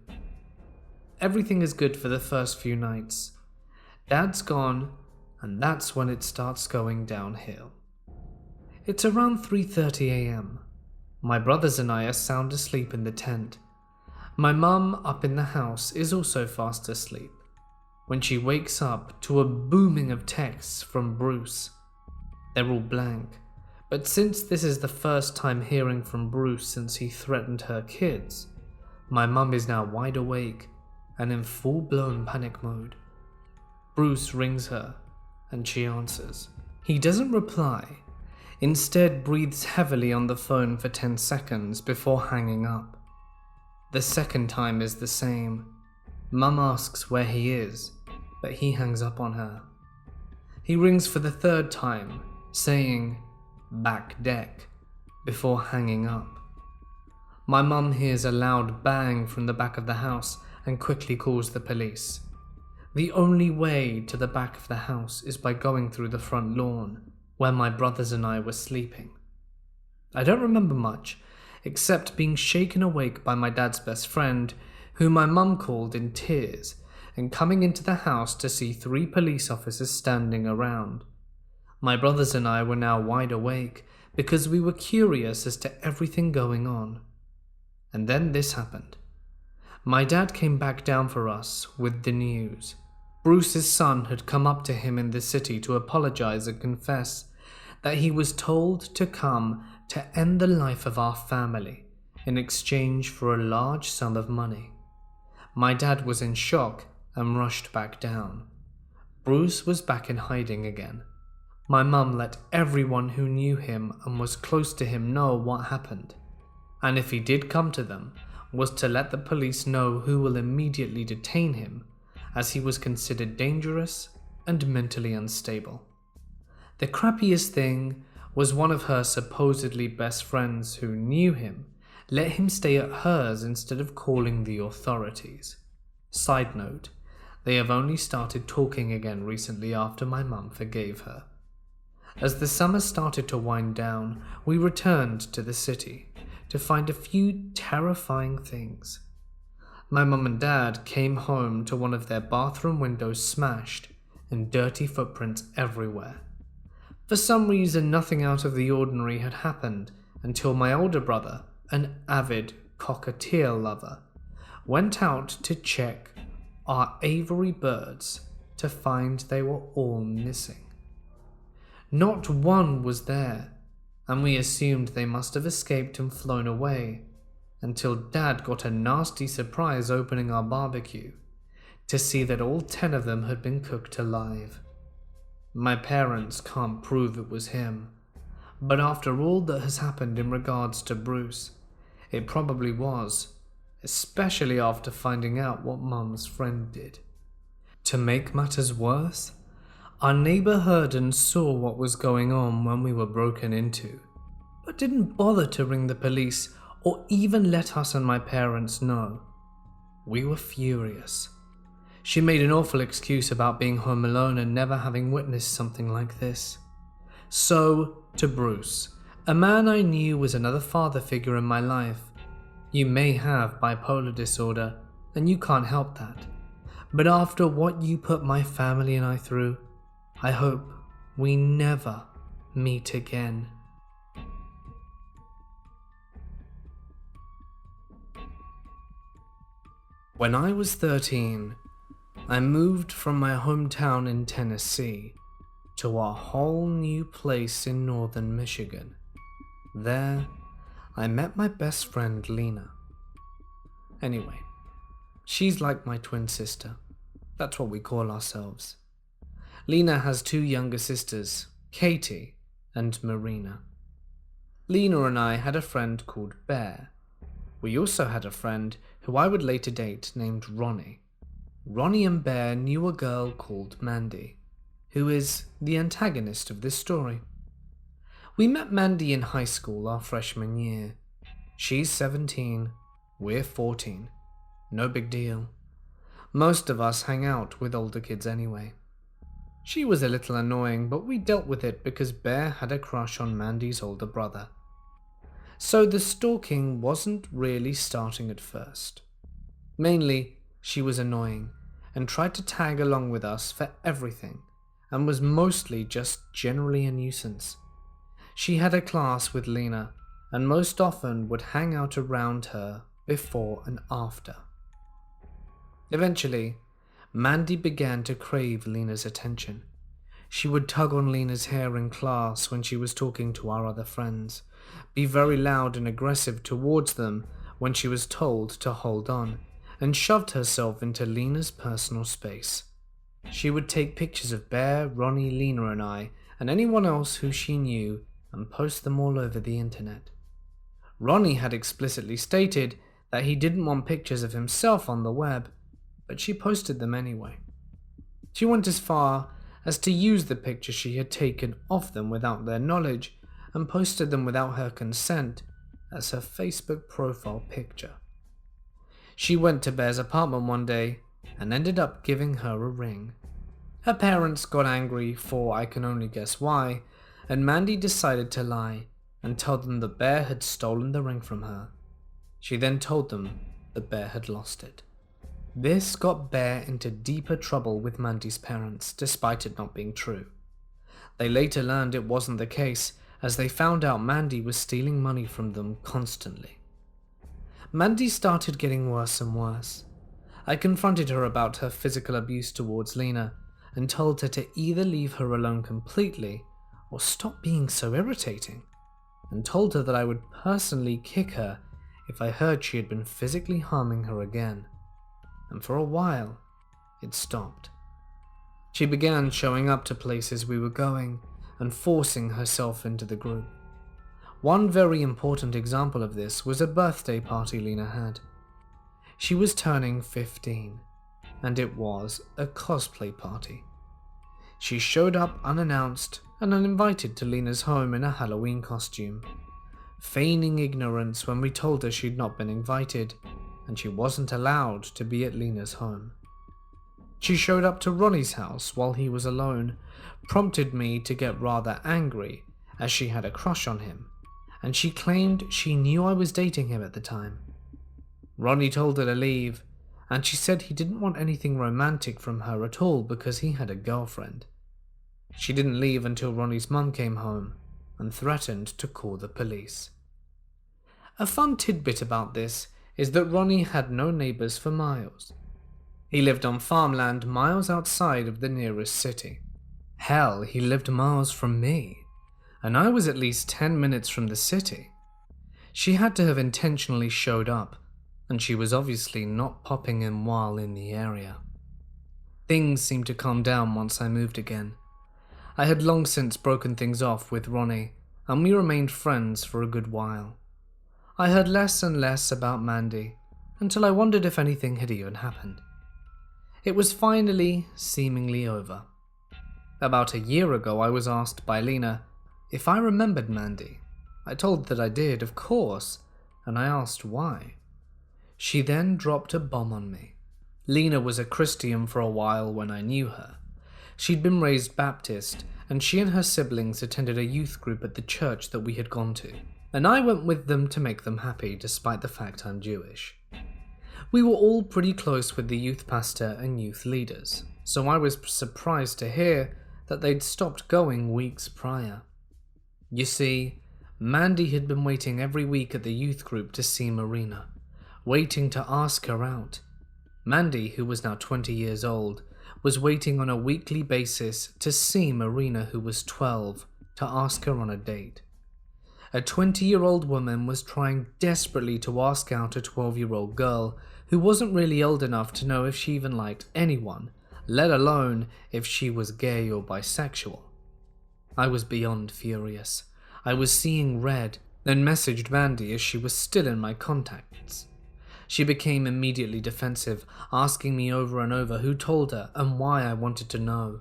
Everything is good for the first few nights. Dad's gone, and that's when it starts going downhill. It's around 3:30 a.m. My brothers and I are sound asleep in the tent. My mum up in the house is also fast asleep, when she wakes up to a booming of texts from Bruce. They're all blank, but since this is the first time hearing from Bruce since he threatened her kids, my mum is now wide awake and in full-blown panic mode. Bruce rings her, and she answers. He doesn't reply, instead breathes heavily on the phone for 10 seconds before hanging up. The second time is the same. Mum asks where he is, but he hangs up on her. He rings for the 3rd time, saying, "Back deck," before hanging up. My mum hears a loud bang from the back of the house and quickly calls the police. The only way to the back of the house is by going through the front lawn, where my brothers and I were sleeping. I don't remember much, except being shaken awake by my dad's best friend, who my mum called in tears, and coming into the house to see 3 police officers standing around. My brothers and I were now wide awake because we were curious as to everything going on. And then this happened. My dad came back down for us with the news. Bruce's son had come up to him in the city to apologize and confess that he was told to come to end the life of our family in exchange for a large sum of money. My dad was in shock and rushed back down. Bruce was back in hiding again. My mum let everyone who knew him and was close to him know what happened, and if he did come to them, was to let the police know who will immediately detain him, as he was considered dangerous and mentally unstable. The crappiest thing was one of her supposedly best friends who knew him let him stay at hers instead of calling the authorities. Side note, they have only started talking again recently after my mum forgave her. As the summer started to wind down, we returned to the city to find a few terrifying things. My mum and dad came home to one of their bathroom windows smashed and dirty footprints everywhere. For some reason, nothing out of the ordinary had happened until my older brother, an avid cockatiel lover, went out to check our aviary birds to find they were all missing. Not one was there, and we assumed they must have escaped and flown away, until Dad got a nasty surprise opening our barbecue to see that all 10 of them had been cooked alive. My parents can't prove it was him, but after all that has happened in regards to Bruce, it probably was, especially after finding out what Mum's friend did. To make matters worse, our neighbor heard and saw what was going on when we were broken into, but didn't bother to ring the police or even let us and my parents know. We were furious. She made an awful excuse about being home alone and never having witnessed something like this. So, to Bruce, a man I knew was another father figure in my life. You may have bipolar disorder, and you can't help that. But after what you put my family and I through, I hope we never meet again. When I was 13, I moved from my hometown in Tennessee to a whole new place in northern Michigan. There, I met my best friend Lena. Anyway, she's like my twin sister. That's what we call ourselves. Lena has 2 younger sisters, Katie and Marina. Lena and I had a friend called Bear. We also had a friend who I would later date named Ronnie. Ronnie and Bear knew a girl called Mandy, who is the antagonist of this story. We met Mandy in high school our freshman year. She's 17, we're 14. No big deal. Most of us hang out with older kids anyway. She was a little annoying, but we dealt with it because Bear had a crush on Mandy's older brother. So the stalking wasn't really starting at first. Mainly, she was annoying and tried to tag along with us for everything and was mostly just generally a nuisance. She had a class with Lena and most often would hang out around her before and after. Eventually, Mandy began to crave Lena's attention. She would tug on Lena's hair in class when she was talking to our other friends, be very loud and aggressive towards them when she was told to hold on, and shoved herself into Lena's personal space. She would take pictures of Bear, Ronnie, Lena and I, and anyone else who she knew, and post them all over the internet. Ronnie had explicitly stated that he didn't want pictures of himself on the web, but she posted them anyway. She went as far as to use the picture she had taken of them without their knowledge and posted them without her consent as her Facebook profile picture. She went to Bear's apartment one day and ended up giving her a ring. Her parents got angry for I can only guess why, and Mandy decided to lie and tell them that Bear had stolen the ring from her. She then told them that Bear had lost it. This got Bear into deeper trouble with Mandy's parents, despite it not being true. They later learned it wasn't the case, as they found out Mandy was stealing money from them constantly. Mandy started getting worse and worse. I confronted her about her physical abuse towards Lena, and told her to either leave her alone completely, or stop being so irritating, and told her that I would personally kick her if I heard she had been physically harming her again. And for a while, it stopped. She began showing up to places we were going and forcing herself into the group. One very important example of this was a birthday party Lena had. She was turning 15, and it was a cosplay party. She showed up unannounced and uninvited to Lena's home in a Halloween costume, feigning ignorance when we told her she'd not been invited, and she wasn't allowed to be at Lena's home. She showed up to Ronnie's house while he was alone, prompted me to get rather angry as she had a crush on him, and she claimed she knew I was dating him at the time. Ronnie told her to leave, and she said he didn't want anything romantic from her at all because he had a girlfriend. She didn't leave until Ronnie's mum came home and threatened to call the police. A fun tidbit about this is that Ronnie had no neighbours for miles. He lived on farmland miles outside of the nearest city. Hell, he lived miles from me, and I was at least 10 minutes from the city. She had to have intentionally showed up, and she was obviously not popping in while in the area. Things seemed to calm down once I moved again. I had long since broken things off with Ronnie, and we remained friends for a good while. I heard less and less about Mandy, until I wondered if anything had even happened. It was finally seemingly over. About a year ago, I was asked by Lena if I remembered Mandy. I told that I did, of course, and I asked why. She then dropped a bomb on me. Lena was a Christian for a while when I knew her. She'd been raised Baptist, and she and her siblings attended a youth group at the church that we had gone to, and I went with them to make them happy despite the fact I'm Jewish. We were all pretty close with the youth pastor and youth leaders, so I was surprised to hear that they'd stopped going weeks prior. You see, Mandy had been waiting every week at the youth group to see Marina, waiting to ask her out. Mandy, who was now 20 years old, was waiting on a weekly basis to see Marina, who was 12, to ask her on a date. A 20-year-old woman was trying desperately to ask out a 12-year-old girl who wasn't really old enough to know if she even liked anyone, let alone if she was gay or bisexual. I was beyond furious. I was seeing red, then messaged Mandy as she was still in my contacts. She became immediately defensive, asking me over and over who told her and why I wanted to know.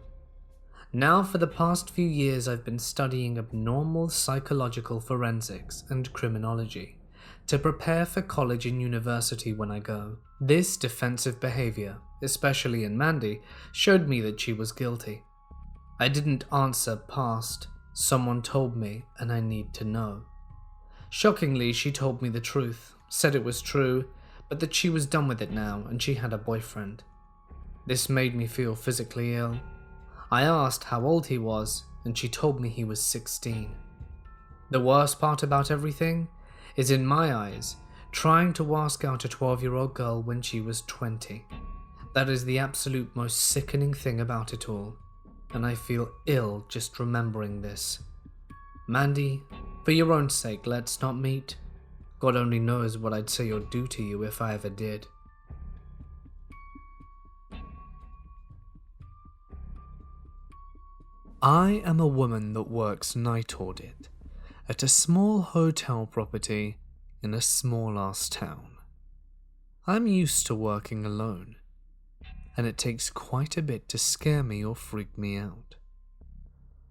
Now, for the past few years, I've been studying abnormal psychological forensics and criminology to prepare for college and university when I go. This defensive behavior, especially in Mandy, showed me that she was guilty. I didn't answer past, someone told me and I need to know. Shockingly, she told me the truth, said it was true, but that she was done with it now and she had a boyfriend. This made me feel physically ill. I asked how old he was, and she told me he was 16. The worst part about everything is, in my eyes, trying to ask out a 12-year-old girl when she was 20. That is the absolute most sickening thing about it all, and I feel ill just remembering this. Mandy, for your own sake, let's not meet. God only knows what I'd say or do to you if I ever did. I am a woman that works night audit at a small hotel property in a small-ass town. I'm used to working alone, and it takes quite a bit to scare me or freak me out.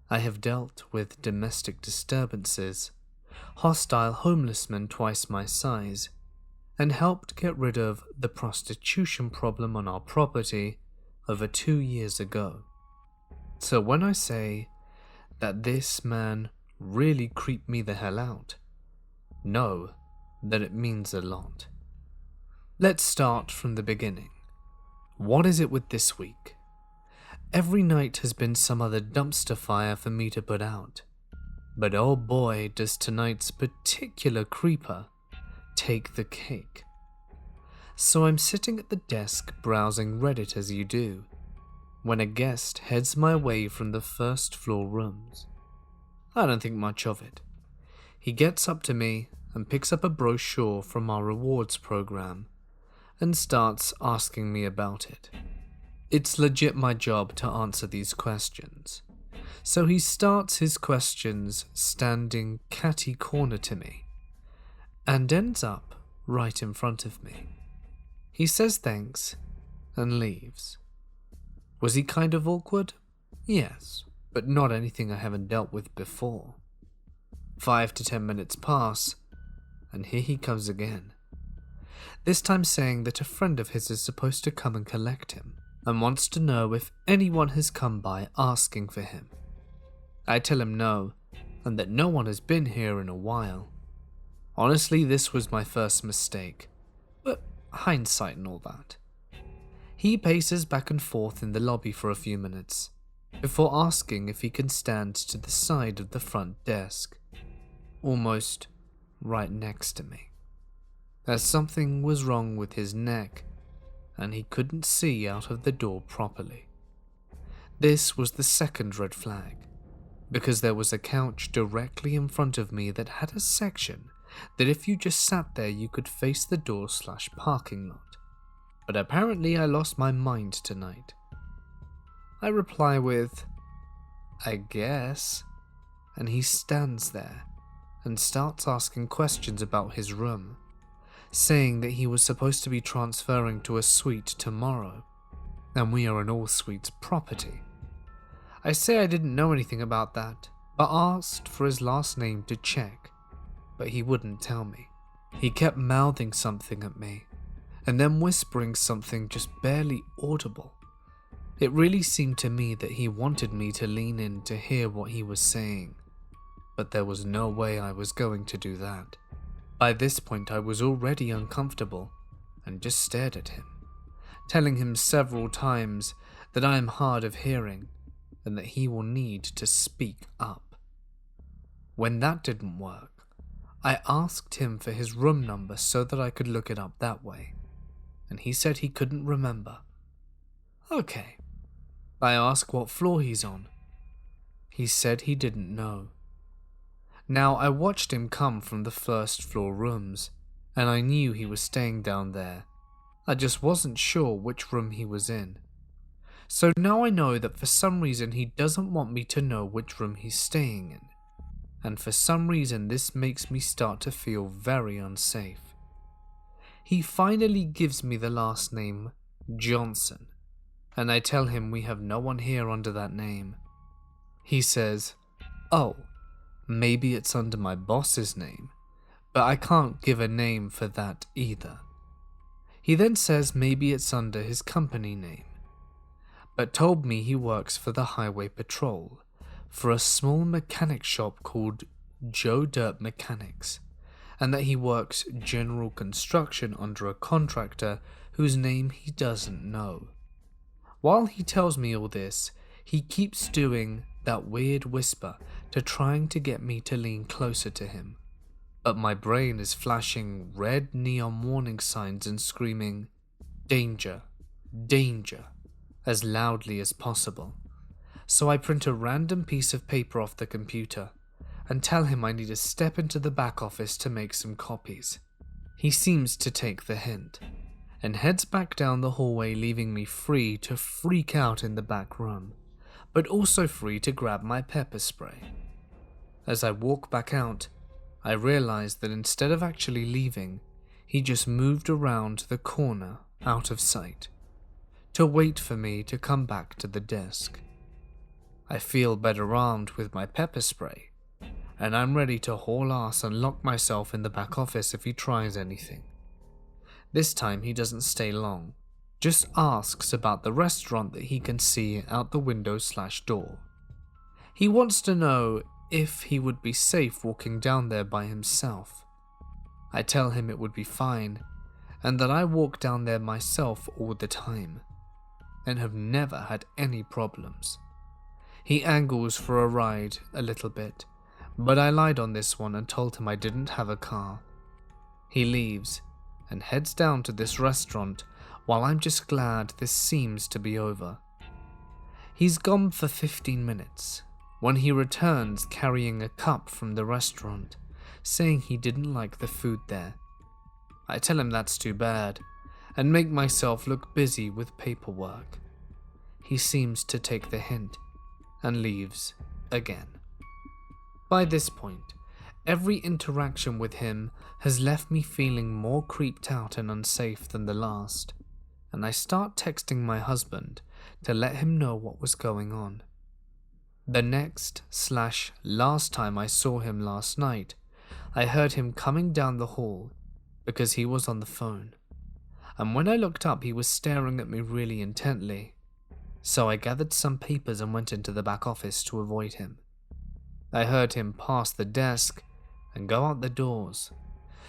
I have dealt with domestic disturbances, hostile homeless men twice my size, and helped get rid of the prostitution problem on our property over 2 years ago. So when I say that this man really creeped me the hell out, know that it means a lot. Let's start from the beginning. What is it with this week? Every night has been some other dumpster fire for me to put out. But oh boy, does tonight's particular creeper take the cake. So I'm sitting at the desk browsing Reddit as you do, when a guest heads my way from the first floor rooms. I don't think much of it. He gets up to me and picks up a brochure from our rewards program and starts asking me about it. It's legit my job to answer these questions. So he starts his questions standing catty corner to me and ends up right in front of me. He says thanks and leaves. Was he kind of awkward? Yes, but not anything I haven't dealt with before. 5 to 10 minutes pass, and here he comes again. This time saying that a friend of his is supposed to come and collect him, and wants to know if anyone has come by asking for him. I tell him no, and that no one has been here in a while. Honestly, this was my first mistake, but hindsight and all that. He paces back and forth in the lobby for a few minutes, before asking if he can stand to the side of the front desk, almost right next to me, as something was wrong with his neck, and he couldn't see out of the door properly. This was the second red flag, because there was a couch directly in front of me that had a section that if you just sat there you could face the door/parking lot. But apparently I lost my mind tonight. I reply with, I guess, and he stands there and starts asking questions about his room, saying that he was supposed to be transferring to a suite tomorrow, and we are an all-suites property. I say I didn't know anything about that, but asked for his last name to check, but he wouldn't tell me. He kept mouthing something at me, and then whispering something just barely audible. It really seemed to me that he wanted me to lean in to hear what he was saying, but there was no way I was going to do that. By this point I was already uncomfortable and just stared at him, telling him several times that I am hard of hearing and that he will need to speak up. When that didn't work, I asked him for his room number so that I could look it up that way, and he said he couldn't remember. Okay. I asked what floor he's on. He said he didn't know. Now, I watched him come from the first floor rooms, and I knew he was staying down there. I just wasn't sure which room he was in. So now I know that for some reason he doesn't want me to know which room he's staying in. And for some reason this makes me start to feel very unsafe. He finally gives me the last name, Johnson, and I tell him we have no one here under that name. He says, "Oh, maybe it's under my boss's name, but I can't give a name for that either." He then says maybe it's under his company name, but told me he works for the highway patrol, for a small mechanic shop called Joe Dirt Mechanics, and that he works general construction under a contractor whose name he doesn't know. While he tells me all this, he keeps doing that weird whisper to trying to get me to lean closer to him, but my brain is flashing red neon warning signs and screaming, "Danger, danger," as loudly as possible. So I print a random piece of paper off the computer and tell him I need to step into the back office to make some copies. He seems to take the hint and heads back down the hallway, leaving me free to freak out in the back room, but also free to grab my pepper spray. As I walk back out, I realize that instead of actually leaving, he just moved around the corner out of sight to wait for me to come back to the desk. I feel better armed with my pepper spray, and I'm ready to haul ass and lock myself in the back office if he tries anything. This time he doesn't stay long, just asks about the restaurant that he can see out the window/door. He wants to know if he would be safe walking down there by himself. I tell him it would be fine, and that I walk down there myself all the time, and have never had any problems. He angles for a ride a little bit, but I lied on this one and told him I didn't have a car. He leaves and heads down to this restaurant while I'm just glad this seems to be over. He's gone for 15 minutes when he returns carrying a cup from the restaurant, saying he didn't like the food there. I tell him that's too bad and make myself look busy with paperwork. He seems to take the hint and leaves again. By this point, every interaction with him has left me feeling more creeped out and unsafe than the last, and I start texting my husband to let him know what was going on. The next/last time I saw him last night, I heard him coming down the hall because he was on the phone, and when I looked up he was staring at me really intently, so I gathered some papers and went into the back office to avoid him. I heard him pass the desk and go out the doors,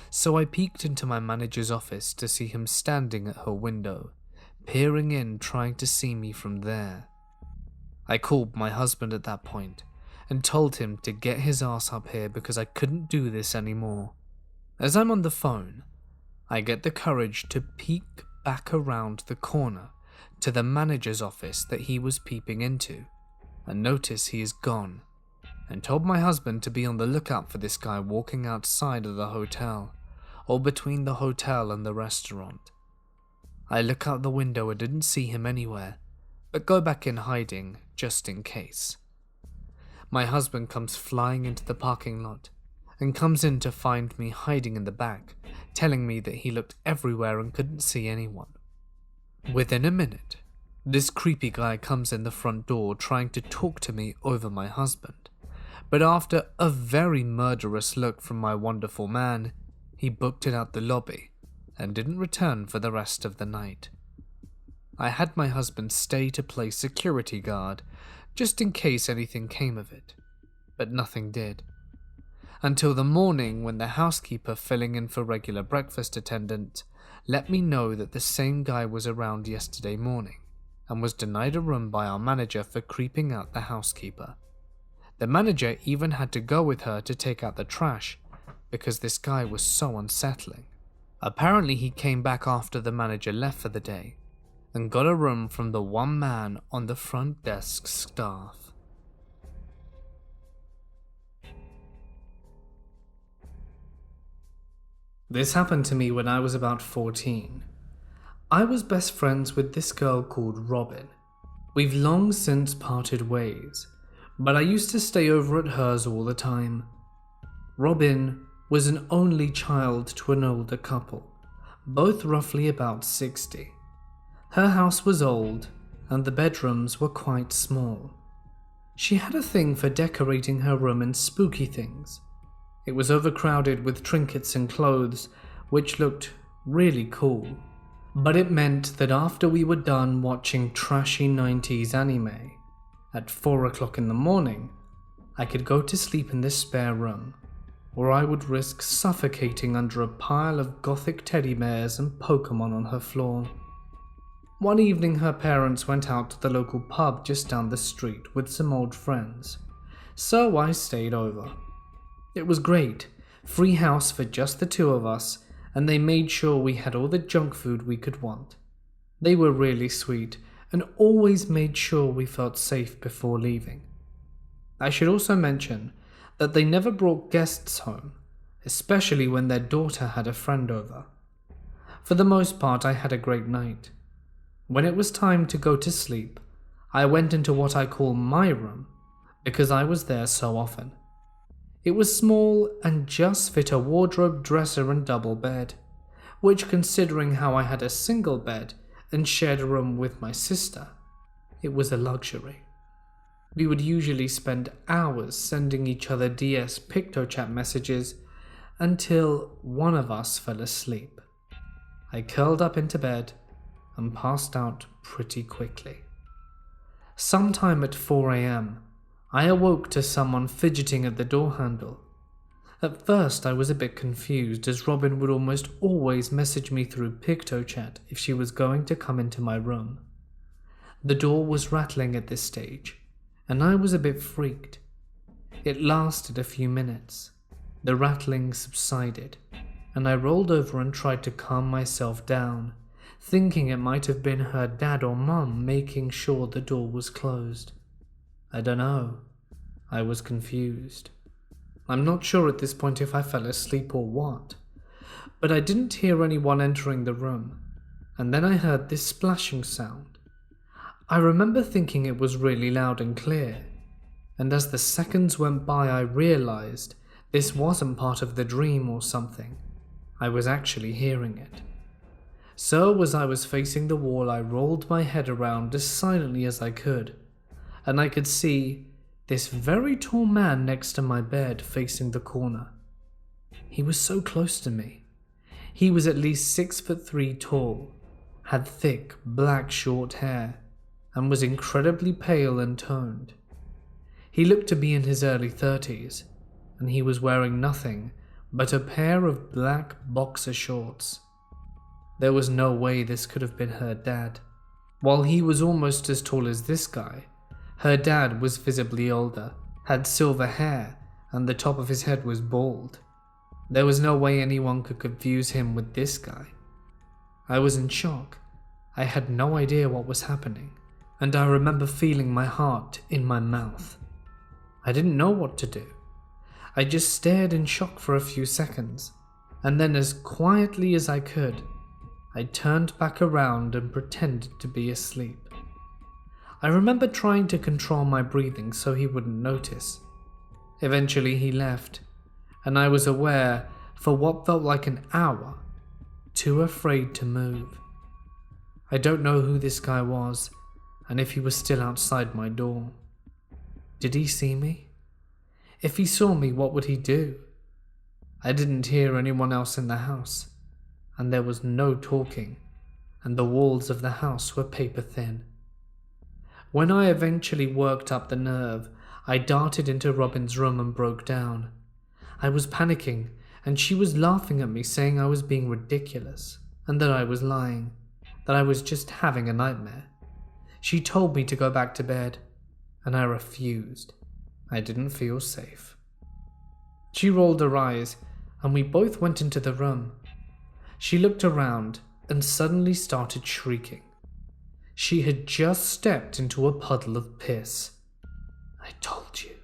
so I peeked into my manager's office to see him standing at her window, peering in trying to see me from there. I called my husband at that point and told him to get his ass up here because I couldn't do this anymore. As I'm on the phone, I get the courage to peek back around the corner to the manager's office that he was peeping into and notice he is gone, and told my husband to be on the lookout for this guy walking outside of the hotel or between the hotel and the restaurant. I look out the window and didn't see him anywhere, but go back in hiding just in case. My husband comes flying into the parking lot and comes in to find me hiding in the back, telling me that he looked everywhere and couldn't see anyone. Within a minute, this creepy guy comes in the front door trying to talk to me over my husband, but after a very murderous look from my wonderful man, he booked it out the lobby and didn't return for the rest of the night. I had my husband stay to play security guard just in case anything came of it, but nothing did. Until the morning when the housekeeper filling in for regular breakfast attendant let me know that the same guy was around yesterday morning and was denied a room by our manager for creeping out the housekeeper. The manager even had to go with her to take out the trash because this guy was so unsettling. Apparently he came back after the manager left for the day and got a room from the one man on the front desk staff. This happened to me when I was about 14. I was best friends with this girl called Robin. We've long since parted ways, but I used to stay over at hers all the time. Robin was an only child to an older couple, both roughly about 60. Her house was old, and the bedrooms were quite small. She had a thing for decorating her room in spooky things. It was overcrowded with trinkets and clothes, which looked really cool. But it meant that after we were done watching trashy 90s anime, at 4 o'clock in the morning, I could go to sleep in this spare room, or I would risk suffocating under a pile of gothic teddy bears and Pokemon on her floor. One evening her parents went out to the local pub just down the street with some old friends, so I stayed over. It was great, free house for just the two of us, and they made sure we had all the junk food we could want. They were really sweet and always made sure we felt safe before leaving. I should also mention that they never brought guests home, especially when their daughter had a friend over. For the most part, I had a great night. When it was time to go to sleep, I went into what I call my room because I was there so often. It was small and just fit a wardrobe, dresser and double bed, which, considering how I had a single bed and shared a room with my sister, it was a luxury. We would usually spend hours sending each other DS PictoChat messages until one of us fell asleep. I curled up into bed and passed out pretty quickly. Sometime at 4 a.m., I awoke to someone fidgeting at the door handle. At first I was a bit confused, as Robin would almost always message me through PictoChat if she was going to come into my room. The door was rattling at this stage, and I was a bit freaked. It lasted a few minutes. The rattling subsided, and I rolled over and tried to calm myself down, thinking it might have been her dad or mum making sure the door was closed. I don't know. I was confused. I'm not sure at this point if I fell asleep or what, but I didn't hear anyone entering the room, and then I heard this splashing sound. I remember thinking it was really loud and clear, and as the seconds went by I realized this wasn't part of the dream or something. I was actually hearing it. So as I was facing the wall, I rolled my head around as silently as I could, and I could see this very tall man next to my bed facing the corner. He was so close to me. He was at least 6'3" tall, had thick black short hair, and was incredibly pale and toned. He looked to be in his early 30s, and he was wearing nothing but a pair of black boxer shorts. There was no way this could have been her dad. While he was almost as tall as this guy, her dad was visibly older, had silver hair, and the top of his head was bald. There was no way anyone could confuse him with this guy. I was in shock. I had no idea what was happening, and I remember feeling my heart in my mouth. I didn't know what to do. I just stared in shock for a few seconds, and then as quietly as I could, I turned back around and pretended to be asleep. I remember trying to control my breathing so he wouldn't notice. Eventually he left, and I was aware for what felt like an hour, too afraid to move. I don't know who this guy was, and if he was still outside my door. Did he see me? If he saw me, what would he do? I didn't hear anyone else in the house, and there was no talking, and the walls of the house were paper thin. When I eventually worked up the nerve, I darted into Robin's room and broke down. I was panicking, and she was laughing at me, saying I was being ridiculous, and that I was lying, that I was just having a nightmare. She told me to go back to bed, and I refused. I didn't feel safe. She rolled her eyes, and we both went into the room. She looked around and suddenly started shrieking. She had just stepped into a puddle of piss. I told you.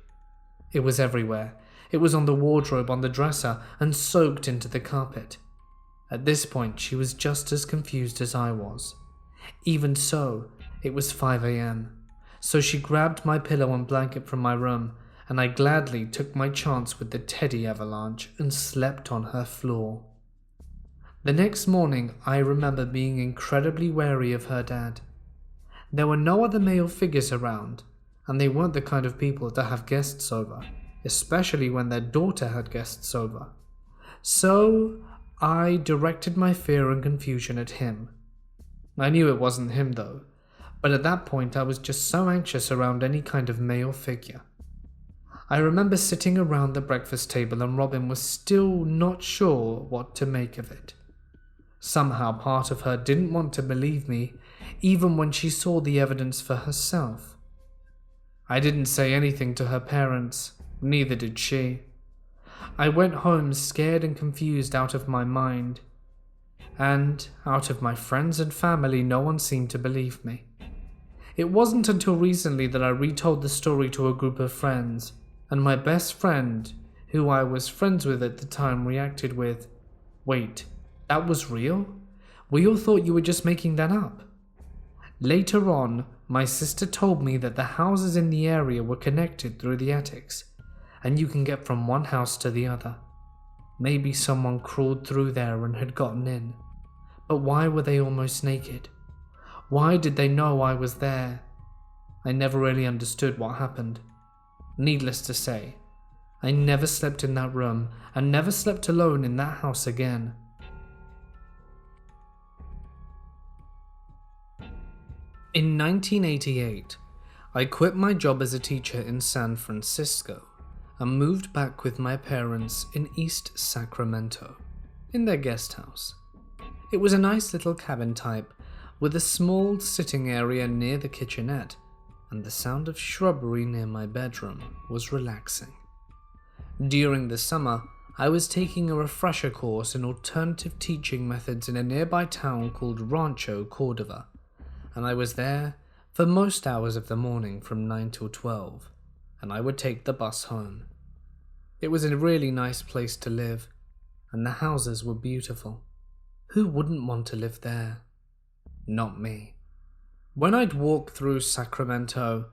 It was everywhere. It was on the wardrobe, on the dresser, and soaked into the carpet. At this point, she was just as confused as I was. Even so, it was 5 a.m., so she grabbed my pillow and blanket from my room, and I gladly took my chance with the teddy avalanche and slept on her floor. The next morning, I remember being incredibly wary of her dad. There were no other male figures around, and they weren't the kind of people to have guests over, especially when their daughter had guests over. So, I directed my fear and confusion at him. I knew it wasn't him though, but at that point I was just so anxious around any kind of male figure. I remember sitting around the breakfast table and Robin was still not sure what to make of it. Somehow part of her didn't want to believe me, even when she saw the evidence for herself. I didn't say anything to her parents, neither did she. I went home scared and confused out of my mind, and out of my friends and family, no one seemed to believe me. It wasn't until recently that I retold the story to a group of friends, and my best friend, who I was friends with at the time, reacted with, "Wait, that was real? We all thought you were just making that up." Later on, my sister told me that the houses in the area were connected through the attics, and you can get from one house to the other. Maybe someone crawled through there and had gotten in. But why were they almost naked? Why did they know I was there? I never really understood what happened. Needless to say, I never slept in that room and never slept alone in that house again. In 1988, I quit my job as a teacher in San Francisco and moved back with my parents in East Sacramento, in their guest house. It was a nice little cabin type with a small sitting area near the kitchenette, and the sound of shrubbery near my bedroom was relaxing. During the summer, I was taking a refresher course in alternative teaching methods in a nearby town called Rancho Cordova, and I was there for most hours of the morning from 9 till 12, and I would take the bus home. It was a really nice place to live, and the houses were beautiful. Who wouldn't want to live there? Not me. When I'd walk through Sacramento,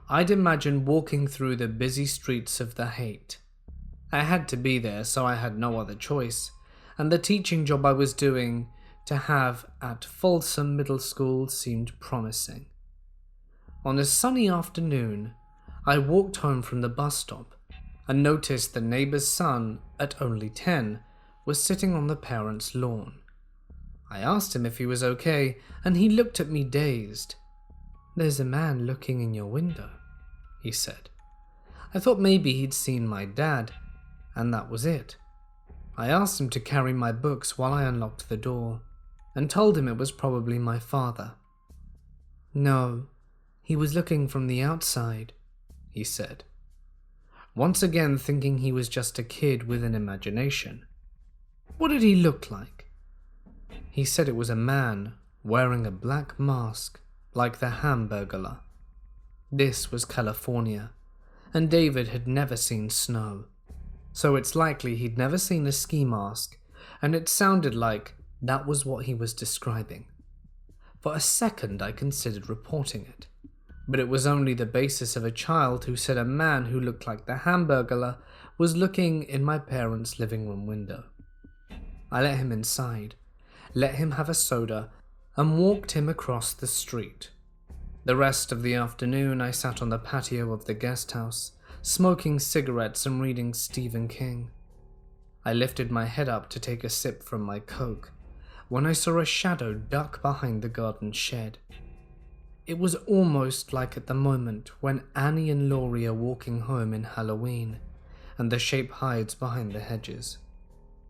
I'd imagine walking through the busy streets of the hate. I had to be there, so I had no other choice, and the teaching job I was doing to have at Folsom Middle School seemed promising. On a sunny afternoon, I walked home from the bus stop and noticed the neighbor's son, at only 10, was sitting on the parents' lawn. I asked him if he was okay, and he looked at me dazed. "There's a man looking in your window," he said. I thought maybe he'd seen my dad, and that was it. I asked him to carry my books while I unlocked the door, and told him it was probably my father. "No, he was looking from the outside," he said. Once again thinking he was just a kid with an imagination. What did he look like? He said it was a man wearing a black mask like the Hamburglar. This was California, and David had never seen snow, so it's likely he'd never seen a ski mask, and it sounded like that was what he was describing. For a second I considered reporting it, but it was only the basis of a child who said a man who looked like the Hamburglar was looking in my parents' living room window. I let him inside, let him have a soda, and walked him across the street. The rest of the afternoon I sat on the patio of the guest house, smoking cigarettes and reading Stephen King. I lifted my head up to take a sip from my Coke, when I saw a shadow duck behind the garden shed. It was almost like at the moment when Annie and Laurie are walking home in Halloween, and the shape hides behind the hedges.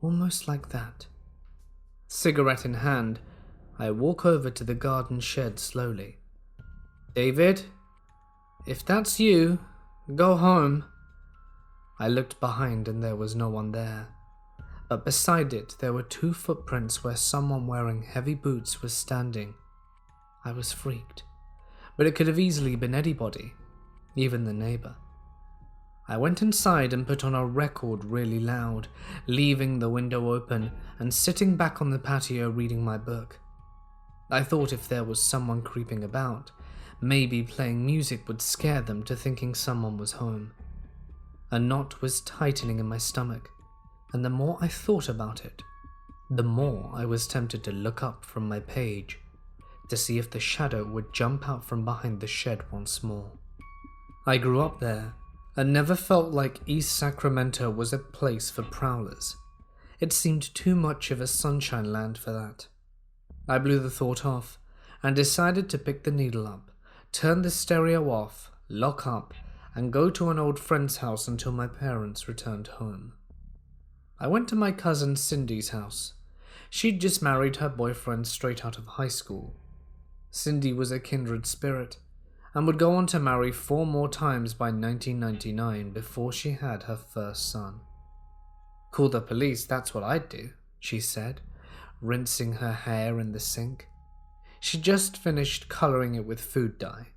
Almost like that. Cigarette in hand, I walk over to the garden shed slowly. "David, if that's you, go home." I looked behind and there was no one there. but beside it there were 2 footprints where someone wearing heavy boots was standing. I was freaked, but it could have easily been anybody, even the neighbor. I went inside and put on a record really loud, leaving the window open and sitting back on the patio reading my book. I thought if there was someone creeping about, maybe playing music would scare them to thinking someone was home. A knot was tightening in my stomach, and the more I thought about it, the more I was tempted to look up from my page to see if the shadow would jump out from behind the shed once more. I grew up there and never felt like East Sacramento was a place for prowlers. It seemed too much of a sunshine land for that. I blew the thought off and decided to pick the needle up, turn the stereo off, lock up, and go to an old friend's house until my parents returned home. I went to my cousin Cindy's house. She'd just married her boyfriend straight out of high school. Cindy was a kindred spirit and would go on to marry 4 more times by 1999 before she had her first son. "Call the police, that's what I'd do," she said, rinsing her hair in the sink. She just finished coloring it with food dye.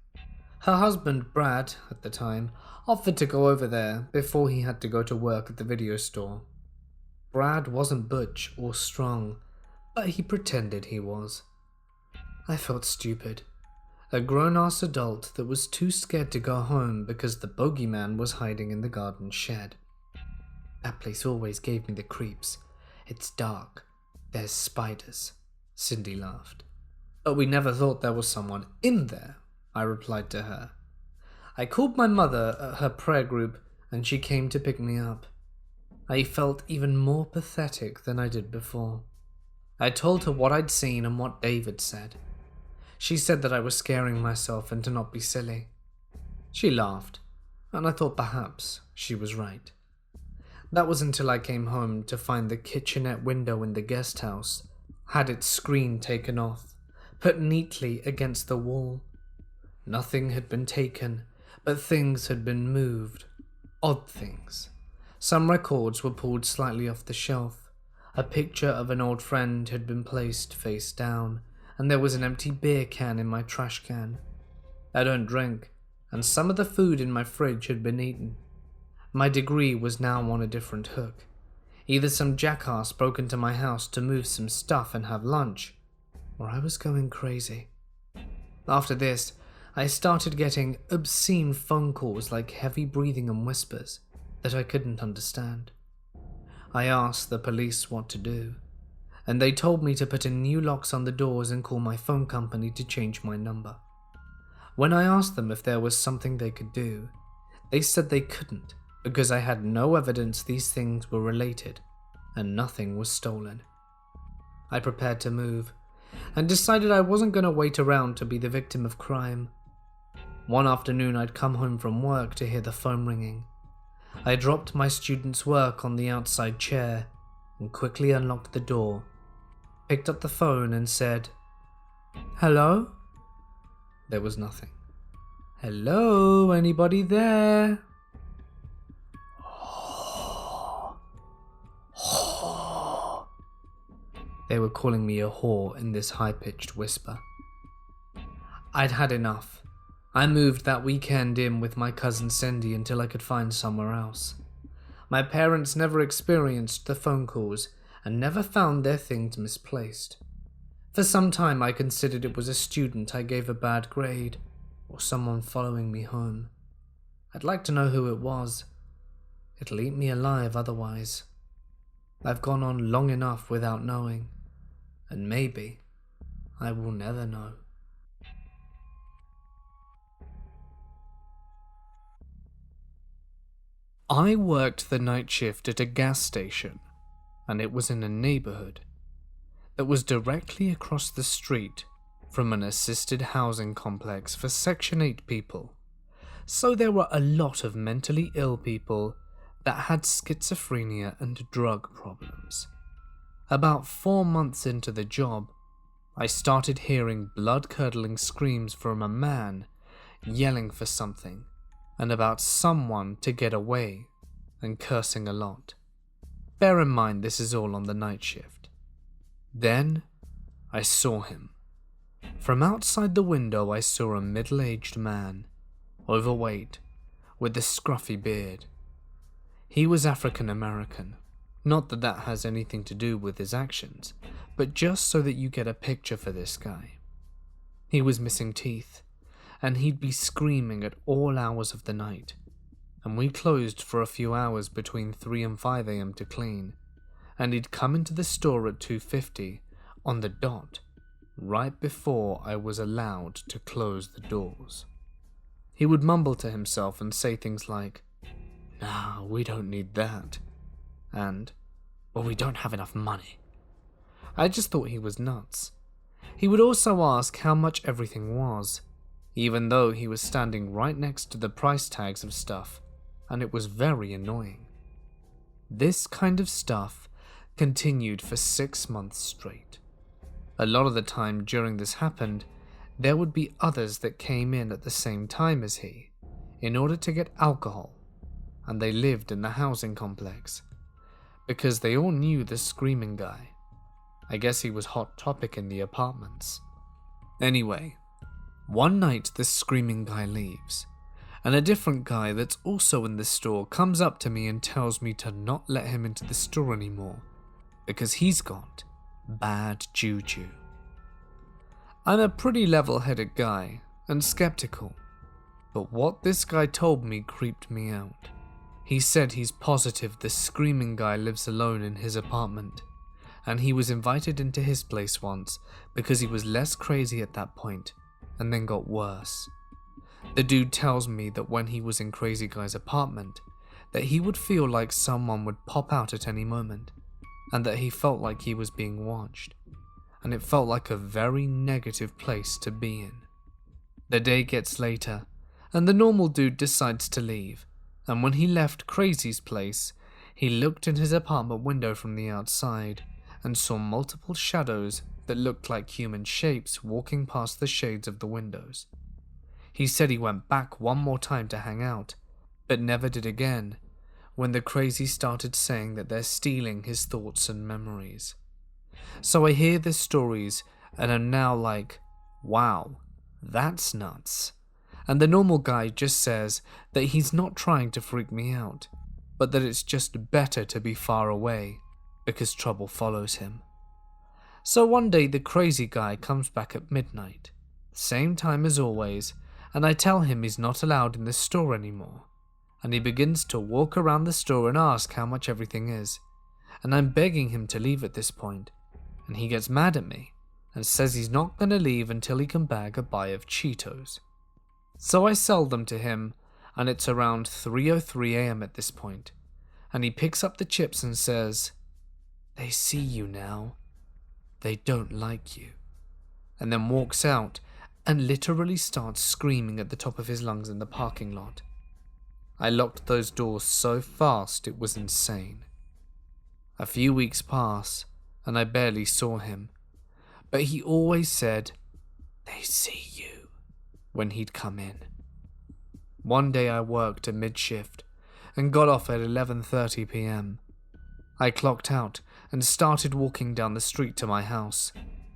Her husband, Brad, at the time, offered to go over there before he had to go to work at the video store. Brad wasn't butch or strong, but he pretended he was. I felt stupid. A grown-ass adult that was too scared to go home because the bogeyman was hiding in the garden shed. "That place always gave me the creeps. It's dark. There's spiders," Cindy laughed. "But we never thought there was someone in there," I replied to her. I called my mother at her prayer group and she came to pick me up. I felt even more pathetic than I did before. I told her what I'd seen and what David said. She said that I was scaring myself and to not be silly. She laughed, and I thought perhaps she was right. That was until I came home to find the kitchenette window in the guest house had its screen taken off, put neatly against the wall. Nothing had been taken, but things had been moved. Odd things. Some records were pulled slightly off the shelf. A picture of an old friend had been placed face down, and there was an empty beer can in my trash can. I don't drink, and some of the food in my fridge had been eaten. My degree was now on a different hook. Either some jackass broke into my house to move some stuff and have lunch, or I was going crazy. After this, I started getting obscene phone calls like heavy breathing and whispers that I couldn't understand. I asked the police what to do, and they told me to put in new locks on the doors and call my phone company to change my number. When I asked them if there was something they could do, they said they couldn't because I had no evidence these things were related and nothing was stolen. I prepared to move and decided I wasn't going to wait around to be the victim of crime. One afternoon I'd come home from work to hear the phone ringing. I dropped my student's work on the outside chair and quickly unlocked the door, picked up the phone and said, "Hello?" There was nothing. "Hello, anybody there?" They were calling me a whore in this high-pitched whisper. I'd had enough. I moved that weekend in with my cousin Cindy until I could find somewhere else. My parents never experienced the phone calls and never found their things misplaced. For some time I considered it was a student I gave a bad grade, or someone following me home. I'd like to know who it was. It'll eat me alive otherwise. I've gone on long enough without knowing, and maybe I will never know. I worked the night shift at a gas station, and it was in a neighborhood that was directly across the street from an assisted housing complex for Section 8 people. So there were a lot of mentally ill people that had schizophrenia and drug problems. About 4 months into the job, I started hearing blood-curdling screams from a man yelling for something and about someone to get away and cursing a lot. bear in mind this is all on the night shift. Then I saw him. From outside the window I saw a middle-aged man, overweight, with a scruffy beard. He was African American. Not that that has anything to do with his actions, but just so that you get a picture for this guy. He was missing teeth, and he'd be screaming at all hours of the night, and we closed for a few hours between 3 and 5 a.m. to clean, and he'd come into the store at 2:50 on the dot, right before I was allowed to close the doors. He would mumble to himself and say things like, "Nah, we don't need that," and, "Well, we don't have enough money." I just thought he was nuts. He would also ask how much everything was, even though he was standing right next to the price tags of stuff, and it was very annoying. This kind of stuff continued for 6 months straight. A lot of the time during this happened, there would be others that came in at the same time as he, in order to get alcohol, and they lived in the housing complex, because they all knew the screaming guy. I guess he was hot topic in the apartments. Anyway, one night this screaming guy leaves, and a different guy that's also in the store comes up to me and tells me to not let him into the store anymore, because he's got bad juju. I'm a pretty level-headed guy and skeptical, but what this guy told me creeped me out. He said he's positive the screaming guy lives alone in his apartment, and he was invited into his place once because he was less crazy at that point and then got worse. The dude tells me that when he was in Crazy Guy's apartment, that he would feel like someone would pop out at any moment, and that he felt like he was being watched, and it felt like a very negative place to be in. The day gets later, and the normal dude decides to leave, and when he left Crazy's place, he looked in his apartment window from the outside and saw multiple shadows that looked like human shapes walking past the shades of the windows. He said he went back one more time to hang out, but never did again when the Crazy started saying that they're stealing his thoughts and memories. So I hear the stories and am now like, wow, that's nuts. And the normal guy just says that he's not trying to freak me out, but that it's just better to be far away because trouble follows him. So one day the Crazy Guy comes back at midnight, same time as always, and I tell him he's not allowed in the store anymore, and he begins to walk around the store and ask how much everything is, and I'm begging him to leave at this point, and he gets mad at me and says he's not going to leave until he can bag a buy of Cheetos. So I sell them to him, and it's around 3:03 a.m. at this point, and he picks up the chips and says, "They see you now. They don't like you," and then walks out and literally starts screaming at the top of his lungs in the parking lot. I locked those doors so fast it was insane. A few weeks pass, and I barely saw him, but he always said, "They see you," when he'd come in. One day I worked a mid-shift and got off at 11:30 p.m. I clocked out and started walking down the street to my house,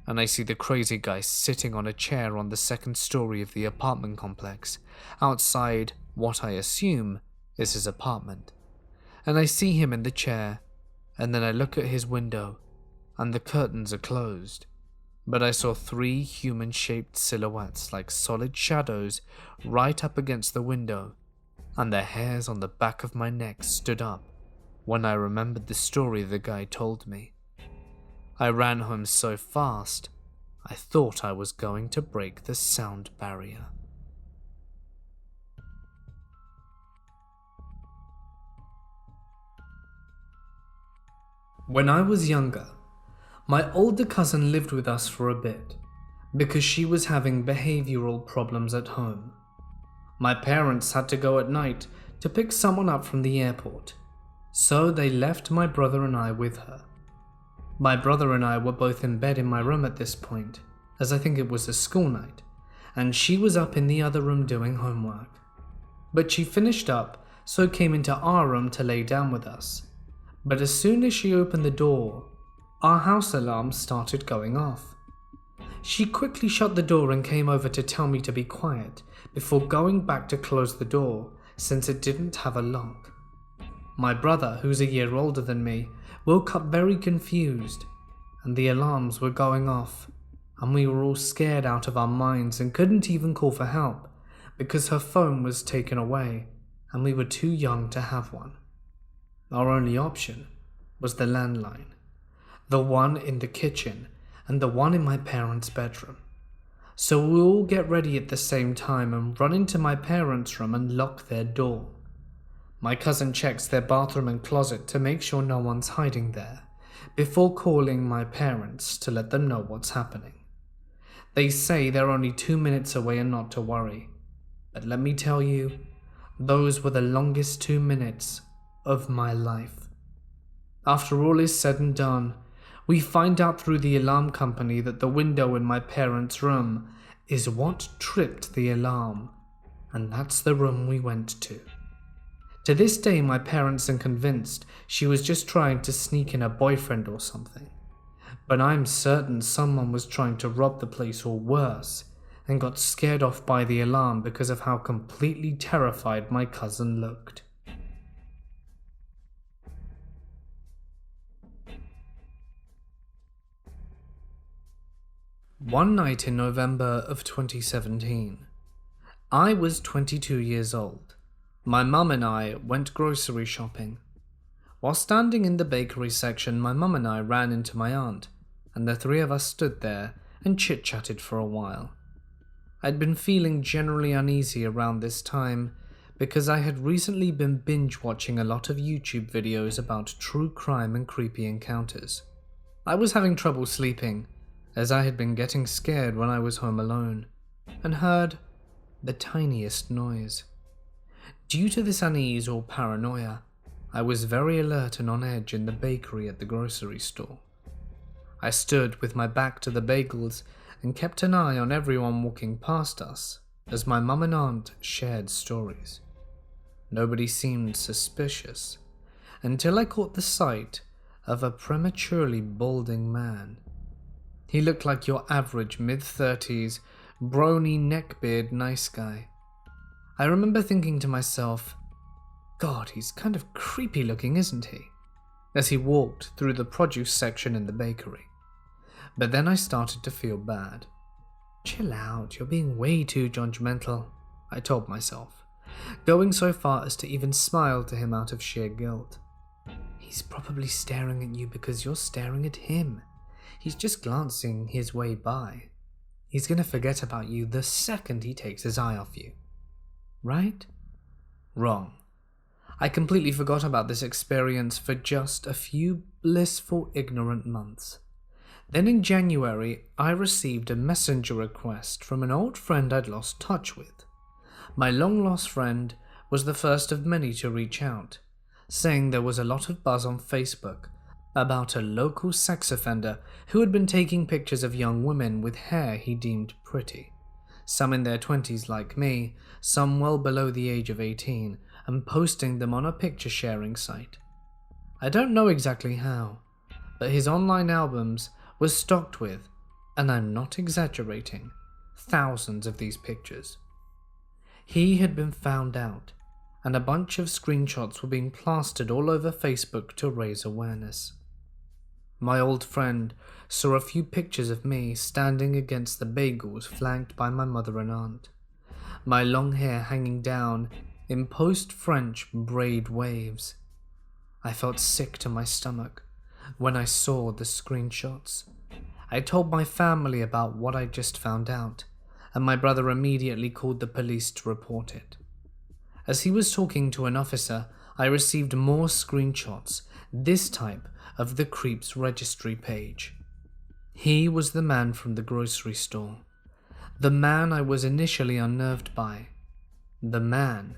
and I see the Crazy Guy sitting on a chair on the second story of the apartment complex, outside what I assume is his apartment. And I see him in the chair, and then I look at his window, and the curtains are closed. But I saw 3 human-shaped silhouettes like solid shadows right up against the window, and the hairs on the back of my neck stood up when I remembered the story the guy told me. I ran home so fast, I thought I was going to break the sound barrier. When I was younger, my older cousin lived with us for a bit because she was having behavioral problems at home. My parents had to go at night to pick someone up from the airport, so they left my brother and I with her. My brother and I were both in bed in my room at this point, as I think it was a school night, and she was up in the other room doing homework. But she finished up, so came into our room to lay down with us. But as soon as she opened the door, our house alarm started going off. She quickly shut the door and came over to tell me to be quiet before going back to close the door since it didn't have a lock. My brother, who's a year older than me, woke up very confused, and the alarms were going off, and we were all scared out of our minds and couldn't even call for help because her phone was taken away and we were too young to have one. Our only option was the landline, the one in the kitchen and the one in my parents' bedroom. So we all get ready at the same time and run into my parents' room and lock their door. My cousin checks their bathroom and closet to make sure no one's hiding there before calling my parents to let them know what's happening. They say they're only 2 minutes away and not to worry, but let me tell you, those were the longest 2 minutes of my life. After all is said and done, we find out through the alarm company that the window in my parents' room is what tripped the alarm, and that's the room we went to. To this day, my parents are convinced she was just trying to sneak in a boyfriend or something, but I'm certain someone was trying to rob the place or worse, and got scared off by the alarm because of how completely terrified my cousin looked. One night in November of 2017, I was 22 years old. My mum and I went grocery shopping. While standing in the bakery section, my mum and I ran into my aunt, and the three of us stood there and chit-chatted for a while. I'd been feeling generally uneasy around this time because I had recently been binge-watching a lot of YouTube videos about true crime and creepy encounters. I was having trouble sleeping, as I had been getting scared when I was home alone, and heard the tiniest noise. Due to this unease or paranoia, I was very alert and on edge in the bakery at the grocery store. I stood with my back to the bagels and kept an eye on everyone walking past us as my mum and aunt shared stories. Nobody seemed suspicious until I caught the sight of a prematurely balding man. He looked like your average mid-30s, brawny neckbeard nice guy. I remember thinking to myself, God, he's kind of creepy looking, isn't he? As he walked through the produce section in the bakery. But then I started to feel bad. Chill out, you're being way too judgmental, I told myself, going so far as to even smile to him out of sheer guilt. He's probably staring at you because you're staring at him. He's just glancing his way by. He's gonna forget about you the second he takes his eye off you. Right? Wrong. I completely forgot about this experience for just a few blissful, ignorant months. Then in January, I received a messenger request from an old friend I'd lost touch with. My long-lost friend was the first of many to reach out, saying there was a lot of buzz on Facebook about a local sex offender who had been taking pictures of young women with hair he deemed pretty, some in their 20s like me, some well below the age of 18, and posting them on a picture-sharing site. I don't know exactly how, but his online albums were stocked with, and I'm not exaggerating, thousands of these pictures. He had been found out, and a bunch of screenshots were being plastered all over Facebook to raise awareness. My old friend saw a few pictures of me standing against the bagels flanked by my mother and aunt, my long hair hanging down in post-French braid waves. I felt sick to my stomach when I saw the screenshots. I told my family about what I just found out, and my brother immediately called the police to report it. As he was talking to an officer, I received more screenshots, this type of the creep's registry page. He was the man from the grocery store, the man I was initially unnerved by, the man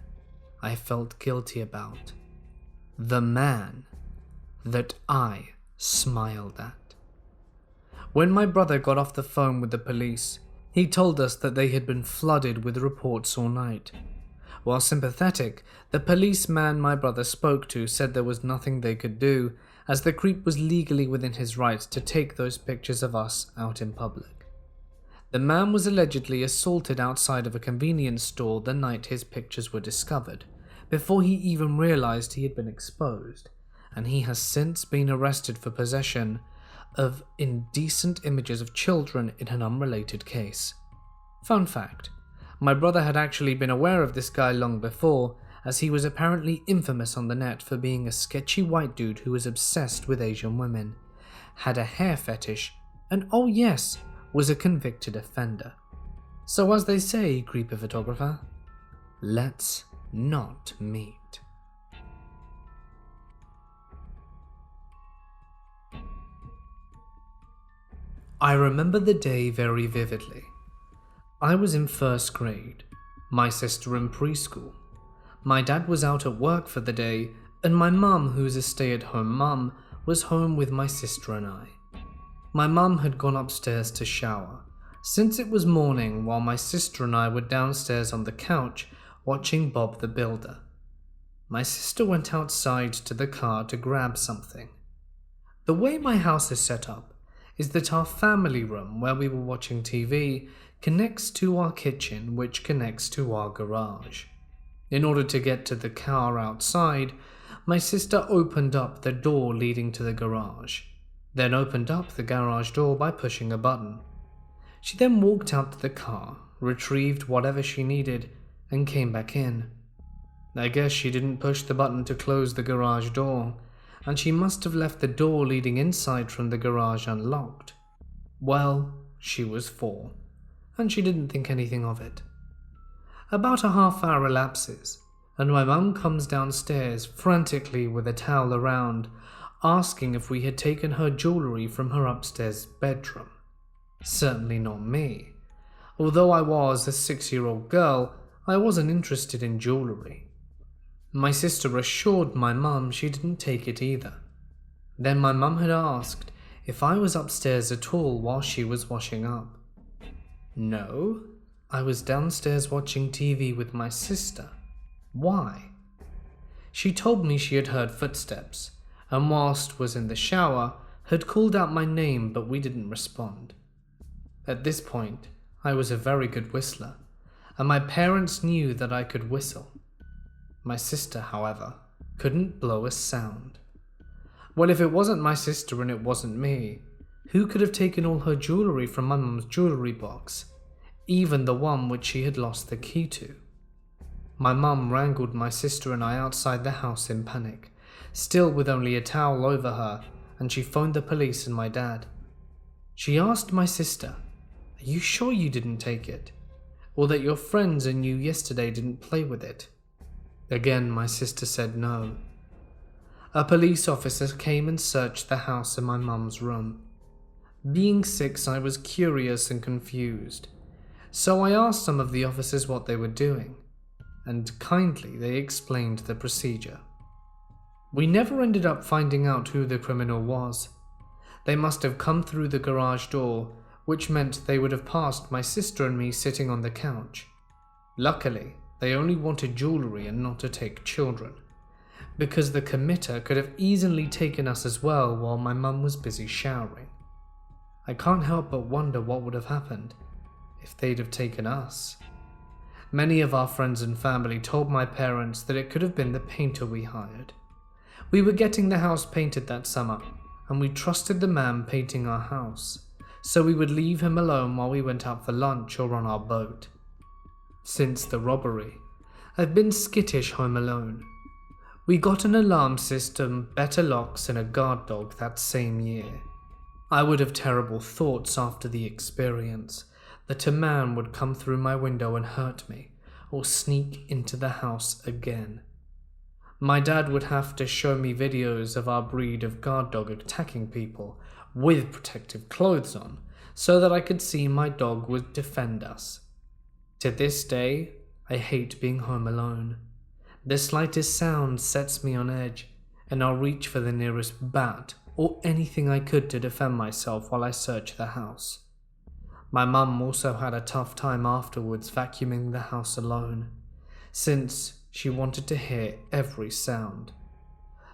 I felt guilty about, the man that I smiled at. When my brother got off the phone with the police, he told us that they had been flooded with reports all night. While sympathetic, the policeman my brother spoke to said there was nothing they could do, as the creep was legally within his rights to take those pictures of us out in public. The man was allegedly assaulted outside of a convenience store the night his pictures were discovered, before he even realized he had been exposed, and he has since been arrested for possession of indecent images of children in an unrelated case. Fun fact, my brother had actually been aware of this guy long before, as he was apparently infamous on the net for being a sketchy white dude who was obsessed with Asian women, had a hair fetish, and oh yes, was a convicted offender. So as they say, creepy photographer, let's not meet. I remember the day very vividly. I was in first grade, my sister in preschool. My dad was out at work for the day, and my mum, who's a stay-at-home mum, was home with my sister and I. My mum had gone upstairs to shower, since it was morning, while my sister and I were downstairs on the couch watching Bob the Builder. My sister went outside to the car to grab something. The way my house is set up is that our family room, where we were watching TV, connects to our kitchen, which connects to our garage. In order to get to the car outside, my sister opened up the door leading to the garage, then opened up the garage door by pushing a button. She then walked out to the car, retrieved whatever she needed, and came back in. I guess she didn't push the button to close the garage door, and she must have left the door leading inside from the garage unlocked. Well, she was 4, and she didn't think anything of it. About a half hour elapses, and my mum comes downstairs frantically with a towel around, asking if we had taken her jewellery from her upstairs bedroom. Certainly not me. Although I was a 6-year-old girl, I wasn't interested in jewellery. My sister assured my mum she didn't take it either. Then my mum had asked if I was upstairs at all while she was washing up. No, I was downstairs watching TV with my sister. Why? She told me she had heard footsteps, and whilst was in the shower, had called out my name, but we didn't respond. At this point, I was a very good whistler, and my parents knew that I could whistle. My sister, however, couldn't blow a sound. Well, if it wasn't my sister and it wasn't me, who could have taken all her jewellery from my mum's jewellery box, even the one which she had lost the key to? My mum wrangled my sister and I outside the house in panic, still with only a towel over her, and she phoned the police and my dad. She asked my sister, "Are you sure you didn't take it? Or that your friends and you yesterday didn't play with it?" Again, my sister said no. A police officer came and searched the house and my mum's room. Being 6, I was curious and confused, so I asked some of the officers what they were doing, and kindly they explained the procedure. We never ended up finding out who the criminal was. They must have come through the garage door, which meant they would have passed my sister and me sitting on the couch. Luckily, they only wanted jewellery and not to take children, because the committer could have easily taken us as well while my mum was busy showering. I can't help but wonder what would have happened if they'd have taken us. Many of our friends and family told my parents that it could have been the painter we hired. We were getting the house painted that summer, and we trusted the man painting our house, so we would leave him alone while we went out for lunch or on our boat. Since the robbery, I've been skittish home alone. We got an alarm system, better locks, and a guard dog that same year. I would have terrible thoughts after the experience that a man would come through my window and hurt me, or sneak into the house again. My dad would have to show me videos of our breed of guard dog attacking people with protective clothes on, so that I could see my dog would defend us. To this day, I hate being home alone. The slightest sound sets me on edge, and I'll reach for the nearest bat or anything I could to defend myself while I search the house. My mum also had a tough time afterwards vacuuming the house alone, since she wanted to hear every sound.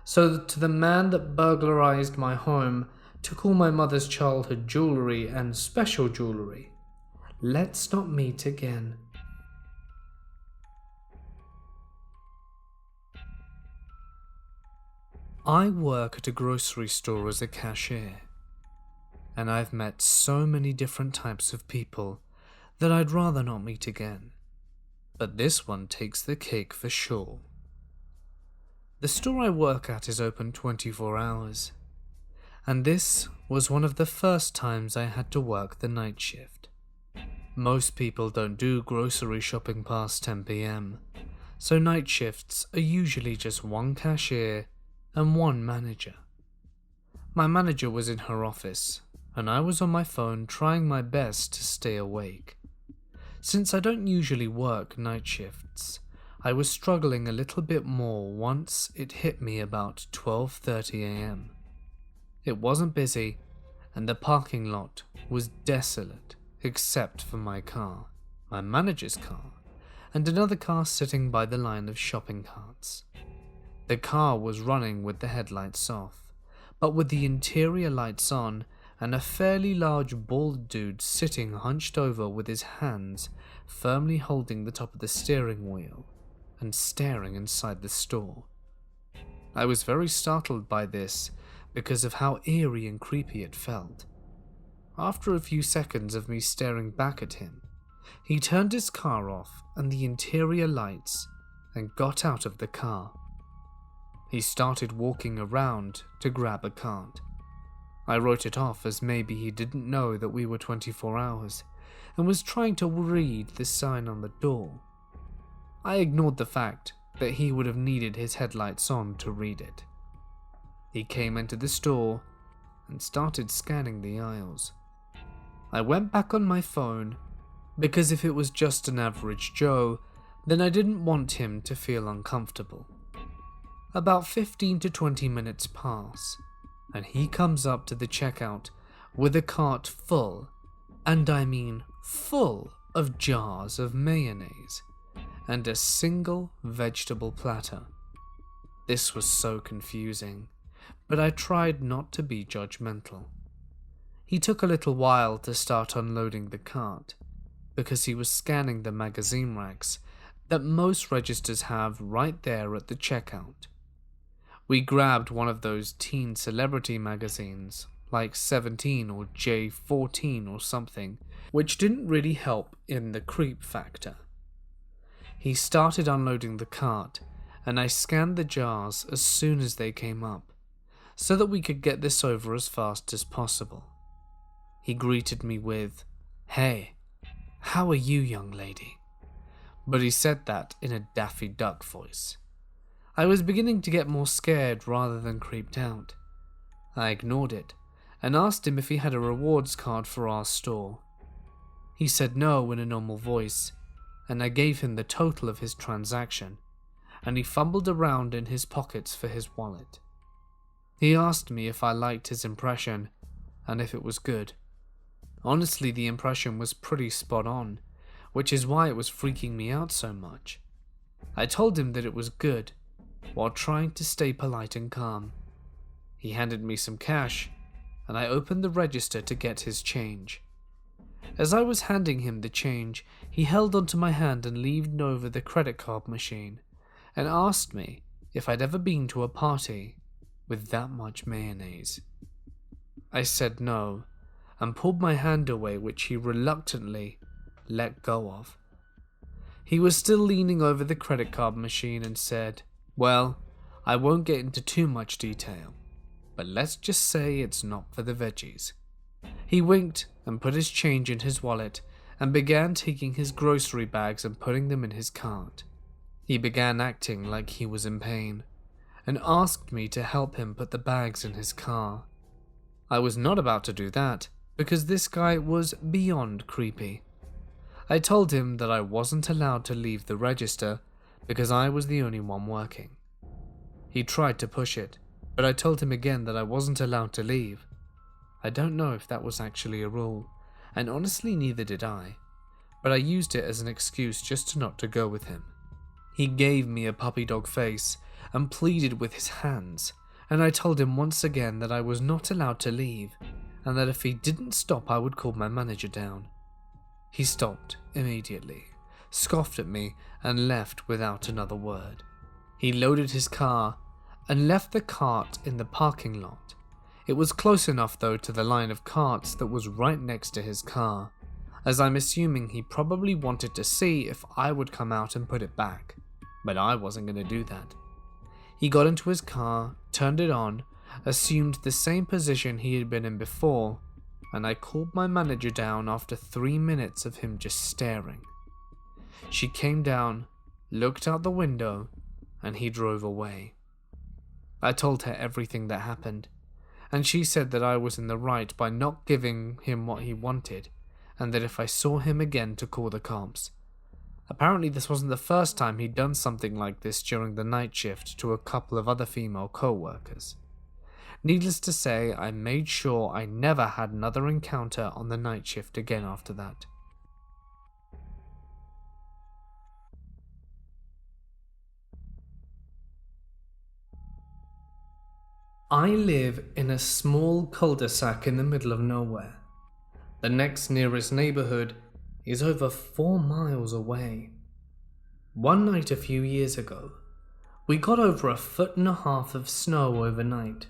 So to the man that burglarized my home, took all my mother's childhood jewelry and special jewelry, let's not meet again. I work at a grocery store as a cashier, and I've met so many different types of people that I'd rather not meet again. But this one takes the cake for sure. The store I work at is open 24 hours, and this was one of the first times I had to work the night shift. Most people don't do grocery shopping past 10 PM, so night shifts are usually just one cashier and one manager. My manager was in her office, and I was on my phone trying my best to stay awake. Since I don't usually work night shifts, I was struggling a little bit more once it hit me about 12:30 AM. It wasn't busy, and the parking lot was desolate except for my car, my manager's car, and another car sitting by the line of shopping carts. The car was running with the headlights off, but with the interior lights on, and a fairly large bald dude sitting hunched over with his hands firmly holding the top of the steering wheel and staring inside the store. I was very startled by this because of how eerie and creepy it felt. After a few seconds of me staring back at him, he turned his car off and the interior lights and got out of the car. He started walking around to grab a cart. I wrote it off as maybe he didn't know that we were 24 hours and was trying to read the sign on the door. I ignored the fact that he would have needed his headlights on to read it. He came into the store and started scanning the aisles. I went back on my phone because if it was just an average Joe, then I didn't want him to feel uncomfortable. About 15 to 20 minutes pass, and he comes up to the checkout with a cart full, and I mean full, of jars of mayonnaise and a single vegetable platter. This was so confusing, but I tried not to be judgmental. He took a little while to start unloading the cart, because he was scanning the magazine racks that most registers have right there at the checkout. We grabbed one of those teen celebrity magazines, like 17 or J14 or something, which didn't really help in the creep factor. He started unloading the cart, and I scanned the jars as soon as they came up, so that we could get this over as fast as possible. He greeted me with, "Hey, how are you, young lady?" But he said that in a Daffy Duck voice. I was beginning to get more scared rather than creeped out. I ignored it and asked him if he had a rewards card for our store. He said no in a normal voice, and I gave him the total of his transaction, and he fumbled around in his pockets for his wallet. He asked me if I liked his impression and if it was good. Honestly, the impression was pretty spot on, which is why it was freaking me out so much. I told him that it was good, while trying to stay polite and calm. He handed me some cash, and I opened the register to get his change. As I was handing him the change, he held onto my hand and leaned over the credit card machine, and asked me if I'd ever been to a party with that much mayonnaise. I said no, and pulled my hand away, which he reluctantly let go of. He was still leaning over the credit card machine and said, "Well, I won't get into too much detail, but let's just say it's not for the veggies." He winked and put his change in his wallet and began taking his grocery bags and putting them in his cart. He began acting like he was in pain and asked me to help him put the bags in his car. I was not about to do that because this guy was beyond creepy. I told him that I wasn't allowed to leave the register because I was the only one working. He tried to push it, but I told him again that I wasn't allowed to leave. I don't know if that was actually a rule, and honestly neither did I, but I used it as an excuse just not to go with him. He gave me a puppy dog face and pleaded with his hands, and I told him once again that I was not allowed to leave, and that if he didn't stop I would call my manager down. He stopped immediately, scoffed at me, and left without another word. He loaded his car and left the cart in the parking lot. It was close enough though to the line of carts that was right next to his car, as I'm assuming he probably wanted to see if I would come out and put it back, but I wasn't going to do that. He got into his car, turned it on, assumed the same position he had been in before, and I called my manager down after 3 minutes of him just staring. She came down, looked out the window, and he drove away. I told her everything that happened, and she said that I was in the right by not giving him what he wanted, and that if I saw him again to call the cops. Apparently this wasn't the first time he'd done something like this during the night shift to a couple of other female co-workers. Needless to say, I made sure I never had another encounter on the night shift again after that. I live in a small cul-de-sac in the middle of nowhere. The next nearest neighborhood is over 4 miles away. One night a few years ago, we got over 1.5 feet of snow overnight.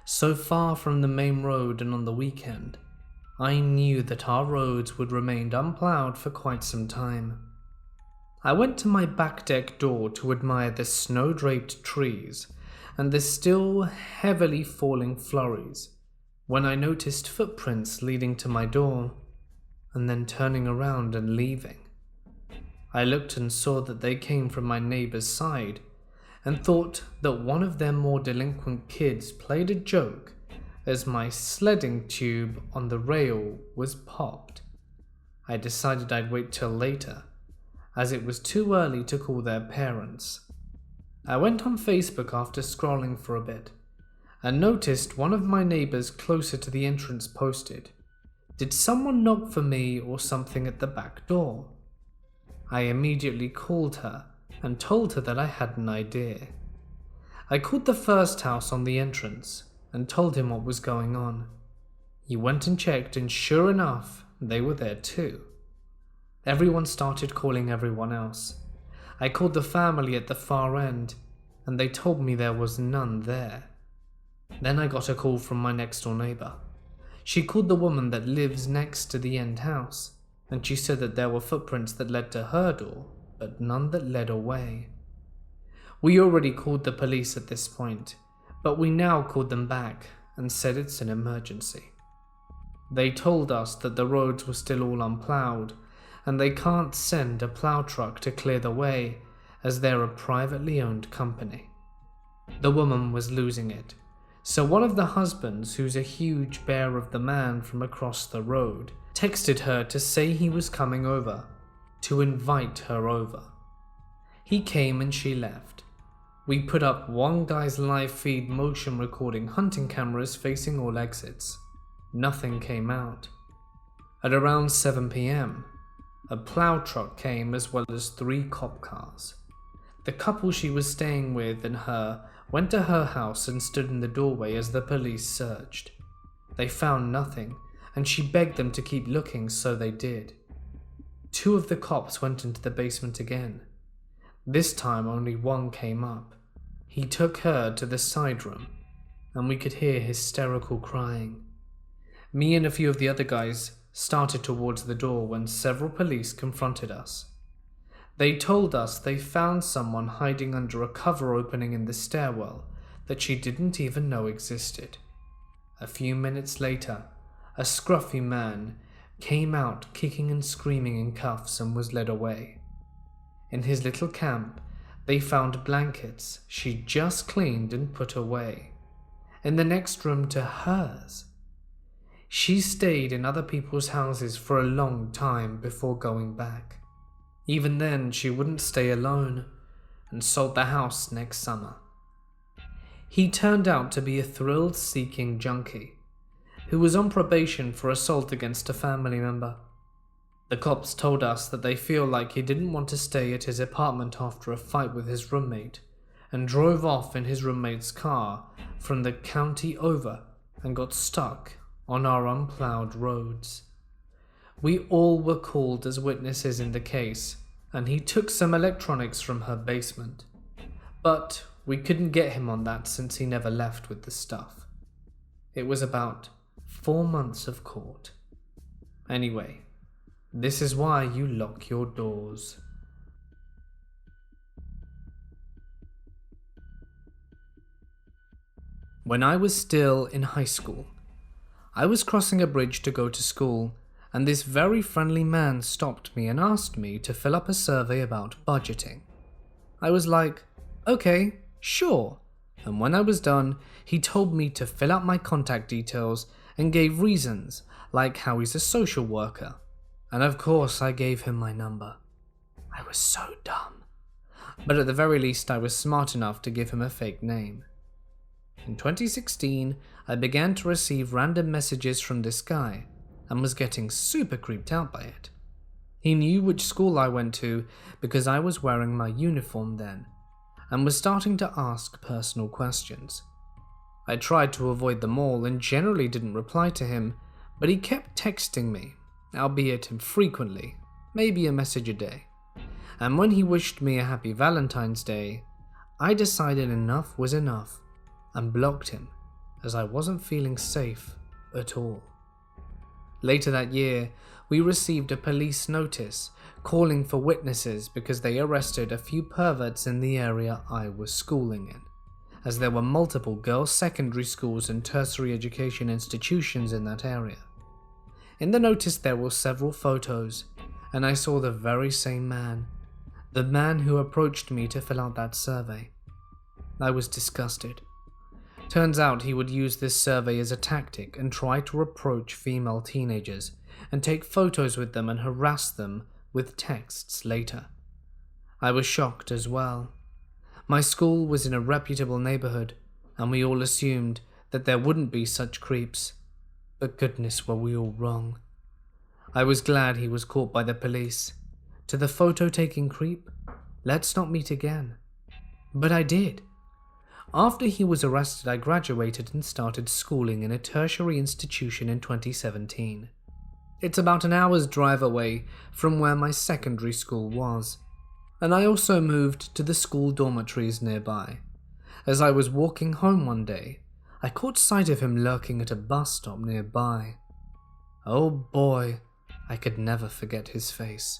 So far from the main road and on the weekend, I knew that our roads would remain unplowed for quite some time. I went to my back deck door to admire the snow-draped trees and the still heavily falling flurries when I noticed footprints leading to my door and then turning around and leaving. I looked and saw that they came from my neighbor's side and thought that one of their more delinquent kids played a joke as my sledding tube on the rail was popped. I decided I'd wait till later, as it was too early to call their parents. I went on Facebook after scrolling for a bit and noticed one of my neighbors closer to the entrance posted, "Did someone knock for me or something at the back door?" I immediately called her and told her that I had an idea. I called the first house on the entrance and told him what was going on. He went and checked, and sure enough, they were there too. Everyone started calling everyone else. I called the family at the far end, and they told me there was none there. Then I got a call from my next door neighbor. She called the woman that lives next to the end house, and she said that there were footprints that led to her door, but none that led away. We already called the police at this point, but we now called them back and said it's an emergency. They told us that the roads were still all unplowed, and they can't send a plow truck to clear the way as they're a privately owned company. The woman was losing it, so one of the husbands, who's a huge bear of the man from across the road, texted her to say he was coming over, to invite her over. He came and she left. We put up one guy's live feed motion recording hunting cameras facing all exits. Nothing came out. At around 7 p.m, a plow truck came as well as 3 cop cars. The couple she was staying with and her went to her house and stood in the doorway as the police searched. They found nothing, and she begged them to keep looking, so they did. 2 of the cops went into the basement again. This time only one came up. He took her to the side room, and we could hear hysterical crying. Me and a few of the other guys started towards the door when several police confronted us. They told us they found someone hiding under a cover opening in the stairwell that she didn't even know existed. A few minutes later, a scruffy man came out kicking and screaming in cuffs and was led away. In his little camp, they found blankets she'd just cleaned and put away, in the next room to hers. She stayed in other people's houses for a long time before going back. Even then, she wouldn't stay alone and sold the house next summer. He turned out to be a thrill-seeking junkie who was on probation for assault against a family member. The cops told us that they feel like he didn't want to stay at his apartment after a fight with his roommate and drove off in his roommate's car from the county over and got stuck on our unplowed roads. We all were called as witnesses in the case, and he took some electronics from her basement. But we couldn't get him on that since he never left with the stuff. It was about 4 months of court. Anyway, this is why you lock your doors. When I was still in high school, I was crossing a bridge to go to school, and this very friendly man stopped me and asked me to fill up a survey about budgeting. I was like, okay, sure. And when I was done, he told me to fill out my contact details and gave reasons, like how he's a social worker. And of course, I gave him my number. I was so dumb. But at the very least, I was smart enough to give him a fake name. In 2016, I began to receive random messages from this guy and was getting super creeped out by it. He knew which school I went to because I was wearing my uniform then, and was starting to ask personal questions. I tried to avoid them all and generally didn't reply to him, but he kept texting me, albeit infrequently, maybe a message a day. And when he wished me a happy Valentine's Day, I decided enough was enough and blocked him, as I wasn't feeling safe at all. Later that year, we received a police notice calling for witnesses because they arrested a few perverts in the area I was schooling in, as there were multiple girls' secondary schools and tertiary education institutions in that area. In the notice there were several photos, and I saw the very same man, the man who approached me to fill out that survey. I was disgusted. Turns out he would use this survey as a tactic and try to approach female teenagers and take photos with them and harass them with texts later. I was shocked as well. My school was in a reputable neighborhood, and we all assumed that there wouldn't be such creeps. But goodness, were we all wrong. I was glad he was caught by the police. To the photo-taking creep, let's not meet again. But I did. After he was arrested, I graduated and started schooling in a tertiary institution in 2017. It's about an hour's drive away from where my secondary school was, and I also moved to the school dormitories nearby. As I was walking home one day, I caught sight of him lurking at a bus stop nearby. Oh boy, I could never forget his face.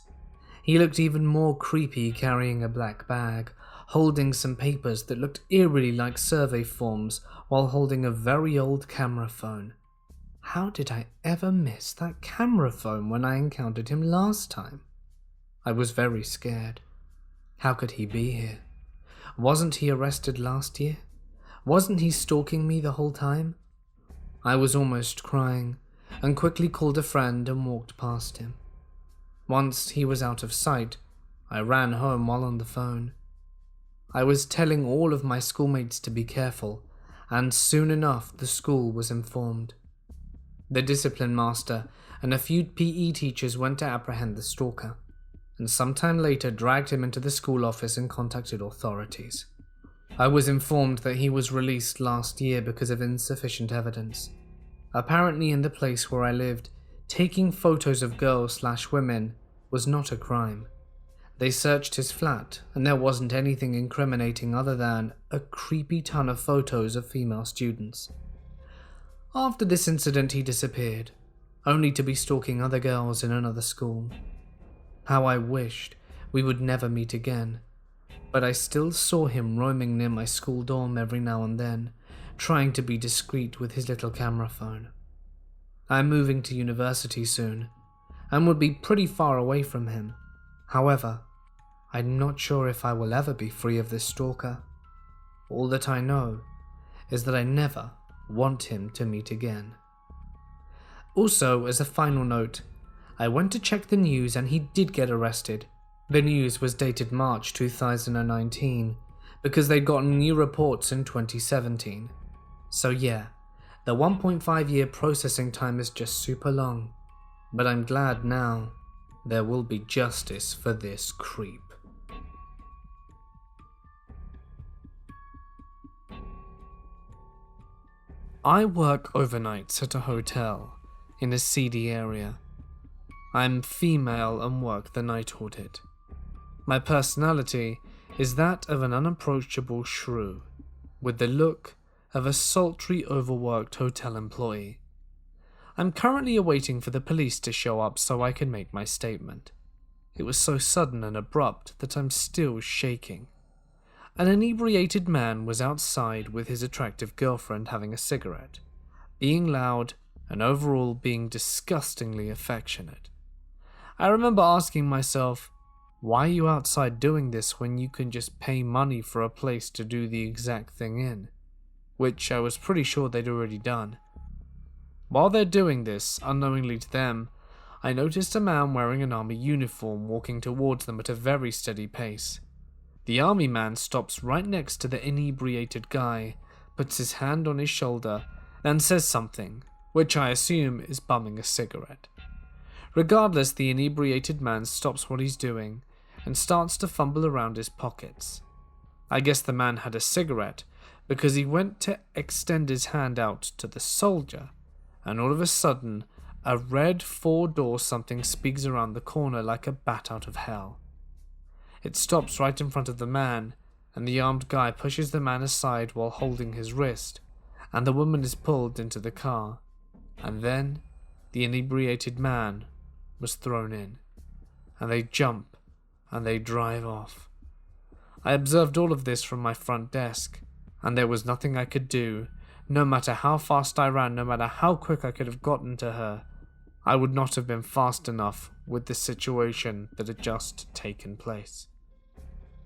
He looked even more creepy carrying a black bag, holding some papers that looked eerily like survey forms while holding a very old camera phone. How did I ever miss that camera phone when I encountered him last time? I was very scared. How could he be here? Wasn't he arrested last year? Wasn't he stalking me the whole time? I was almost crying and quickly called a friend and walked past him. Once he was out of sight, I ran home while on the phone. I was telling all of my schoolmates to be careful, and soon enough the school was informed. The discipline master and a few PE teachers went to apprehend the stalker, and sometime later dragged him into the school office and contacted authorities. I was informed that he was released last year because of insufficient evidence. Apparently in the place where I lived, taking photos of girls/women was not a crime. They searched his flat, and there wasn't anything incriminating other than a creepy ton of photos of female students. After this incident, he disappeared, only to be stalking other girls in another school. How I wished we would never meet again, but I still saw him roaming near my school dorm every now and then, trying to be discreet with his little camera phone. I'm moving to university soon, and would be pretty far away from him. However, I'm not sure if I will ever be free of this stalker. All that I know is that I never want him to meet again. Also, as a final note, I went to check the news and he did get arrested. The news was dated March 2019 because they'd gotten new reports in 2017. So yeah, the 1.5 year processing time is just super long, but I'm glad now there will be justice for this creep. I work overnights at a hotel in a seedy area. I'm female and work the night audit. My personality is that of an unapproachable shrew, with the look of a sultry, overworked hotel employee. I'm currently awaiting for the police to show up so I can make my statement. It was so sudden and abrupt that I'm still shaking. An inebriated man was outside with his attractive girlfriend having a cigarette, being loud and overall being disgustingly affectionate. I remember asking myself, why are you outside doing this when you can just pay money for a place to do the exact thing in? Which I was pretty sure they'd already done. While they're doing this, unknowingly to them, I noticed a man wearing an army uniform walking towards them at a very steady pace. The army man stops right next to the inebriated guy, puts his hand on his shoulder, and says something, which I assume is bumming a cigarette. Regardless, the inebriated man stops what he's doing and starts to fumble around his pockets. I guess the man had a cigarette because he went to extend his hand out to the soldier, and all of a sudden, a red 4-door something speaks around the corner like a bat out of hell. It stops right in front of the man, and the armed guy pushes the man aside while holding his wrist, and the woman is pulled into the car, and then the inebriated man was thrown in, and they jump and they drive off. I observed all of this from my front desk, and there was nothing I could do. No matter how fast I ran, no matter how quick I could have gotten to her, I would not have been fast enough with the situation that had just taken place.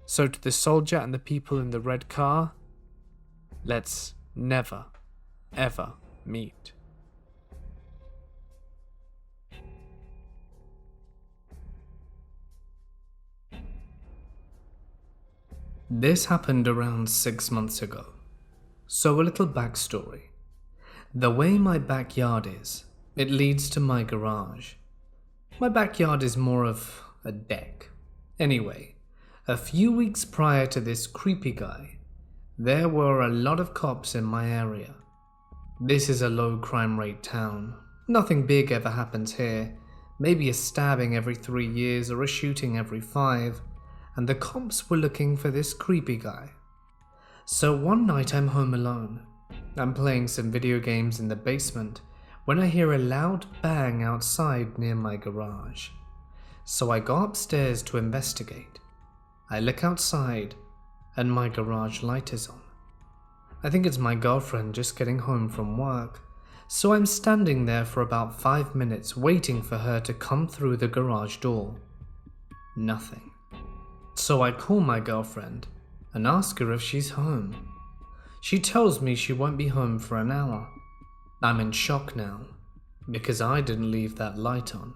So to the soldier and the people in the red car, let's never, ever meet. This happened around 6 months ago. So a little backstory. The way my backyard is, it leads to my garage. My backyard is more of a deck. Anyway, a few weeks prior to this creepy guy, there were a lot of cops in my area. This is a low crime rate town. Nothing big ever happens here. Maybe a stabbing every 3 years or a shooting every 5. And the cops were looking for this creepy guy. So one night I'm home alone. I'm playing some video games in the basement when I hear a loud bang outside near my garage. So I go upstairs to investigate. I look outside and my garage light is on. I think it's my girlfriend just getting home from work, so I'm standing there for about 5 minutes waiting for her to come through the garage door. Nothing. So I call my girlfriend and ask her if she's home. She tells me she won't be home for an hour. I'm in shock now, because I didn't leave that light on.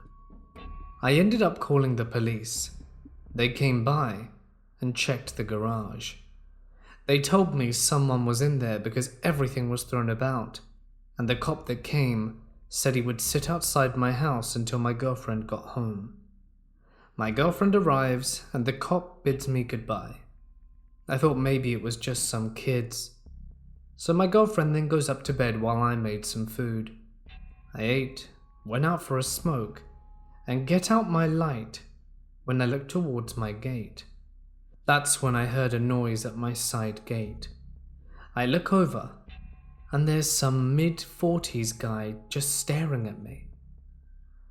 I ended up calling the police. They came by and checked the garage. They told me someone was in there because everything was thrown about, and the cop that came said he would sit outside my house until my girlfriend got home. My girlfriend arrives and the cop bids me goodbye. I thought maybe it was just some kids. So my girlfriend then goes up to bed while I made some food. I ate, went out for a smoke, and get out my light when I looked towards my gate. That's when I heard a noise at my side gate. I look over and there's some mid-40s guy just staring at me.